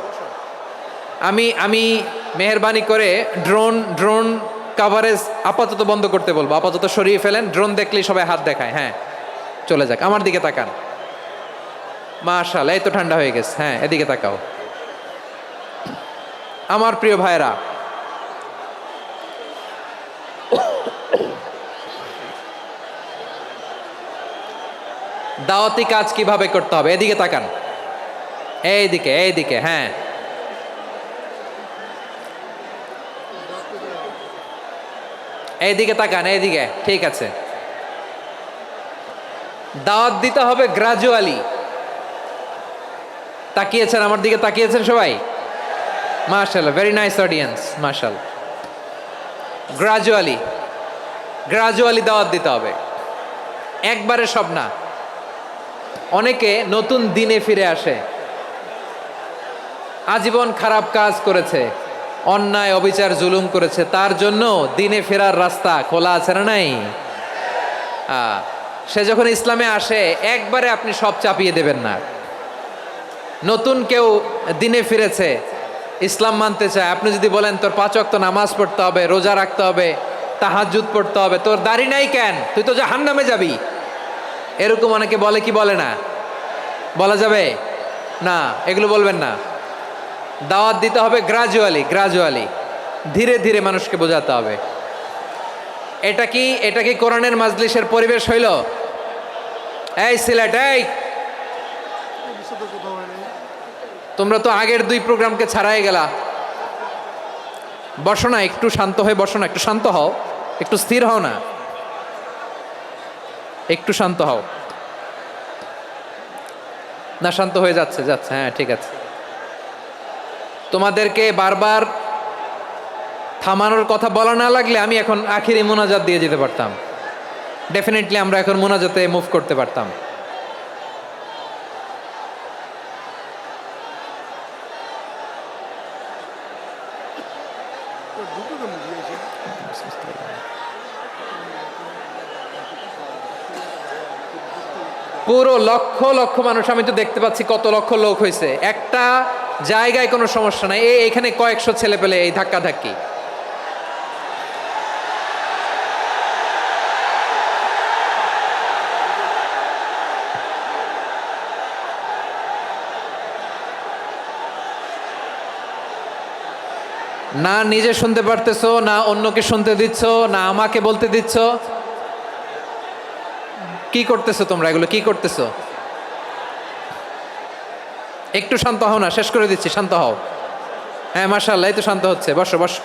আমি আমি মেহেরবানি করে ড্রোন ড্রোন কাভারেজ আপাতত বন্ধ করতে বলবো, আপাতত সরিয়ে ফেলেন। ড্রোন দেখলেই সবাই হাত দেখায়, হ্যাঁ চলে যাক। আমার দিকে তাকান, মাশাআল্লাহ এই তো ঠান্ডা হয়ে গেছে। হ্যাঁ এদিকে তাকাও। আমার প্রিয় ভাইরা, দাওয়াতি কাজ কিভাবে করতে হবে, এদিকে তাকান, এইদিকে এইদিকে, হ্যাঁ এইদিকে তাকান, এইদিকে, ঠিক আছে। দাওয়াত দিতে হবে গ্রাজুয়ালি। তাকিয়েছেন আমার দিকে, তাকিয়েছেন সবাই, মাশাআল্লাহ, ভেরি নাইস অডিয়েন্স, মাশাআল্লাহ। গ্রাজুয়ালি গ্রাজুয়ালি দাওয়াত দিতে হবে, একবারে সব না। অনেকে নতুন দিনে ফিরে আসে, আজীবন খারাপ কাজ করেছে, অন্যায় অবিচার জুলুম করেছে, তার জন্য দিনে ফেরার রাস্তা খোলা আছে না নাই? সে যখন ইসলামে আসে একবারে আপনি সব চাপিয়ে দেবেন না। নতুন কেউ দিনে ফিরেছে, ইসলাম মানতে চায়, আপনি যদি বলেন তোর 5 ওয়াক্ত নামাজ পড়তে হবে, রোজা রাখতে হবে, তাহাজ্জুদ পড়তে হবে, তোর দাড়ি নাই কেন, তুই তো জাহান্নামে যাবি, এরকম অনেকে বলে কি বলে না? বলা যাবে না, এগুলো বলবেন না। দাওয়াত দিতে হবে গ্রাজুয়ালি গ্রাজুয়ালি, ধীরে ধীরে মানুষকে বোঝাতে হবে। এটা কি কোরআনের মাজলিসের পরিবেশ হইল? এই সিলেট, এই তোমরা তো আগের 2 প্রোগ্রামকে ছাড়াই গেলা। বসো না, একটু শান্ত হয়ে বসো না, একটু শান্ত হও, একটু স্থির হও না, একটু শান্ত হও না। শান্ত হয়ে যাচ্ছে যাচ্ছে, হ্যাঁ ঠিক আছে। তোমাদেরকে বারবার থামানোর কথা বলা না লাগলে আমি এখন আখিরি মোনাজাত দিয়ে যেতে পারতাম। ডেফিনেটলি আমরা এখন মোনাজাতে মুভ করতে পারতাম। পুরো লক্ষ লক্ষ মানুষ, আমি তো দেখতে পাচ্ছি কত লক্ষ লোক হয়েছে, একটা জায়গায় কোনো সমস্যা নাই। এখানে কয়েকশো ছেলে পেলে এই ধাক্কা ধাক্কি। না নিজে শুনতে পারতেছো, না অন্যকে শুনতে দিচ্ছ, না আমাকে বলতে দিচ্ছ। কি করতেছো তোমরা, এগুলো কি করতেছো? একটু শান্ত হও না, শেষ করে দিচ্ছি, শান্ত হও। হ্যাঁ মাশাআল্লাহ, এই তো শান্ত হচ্ছে, বসো বসো।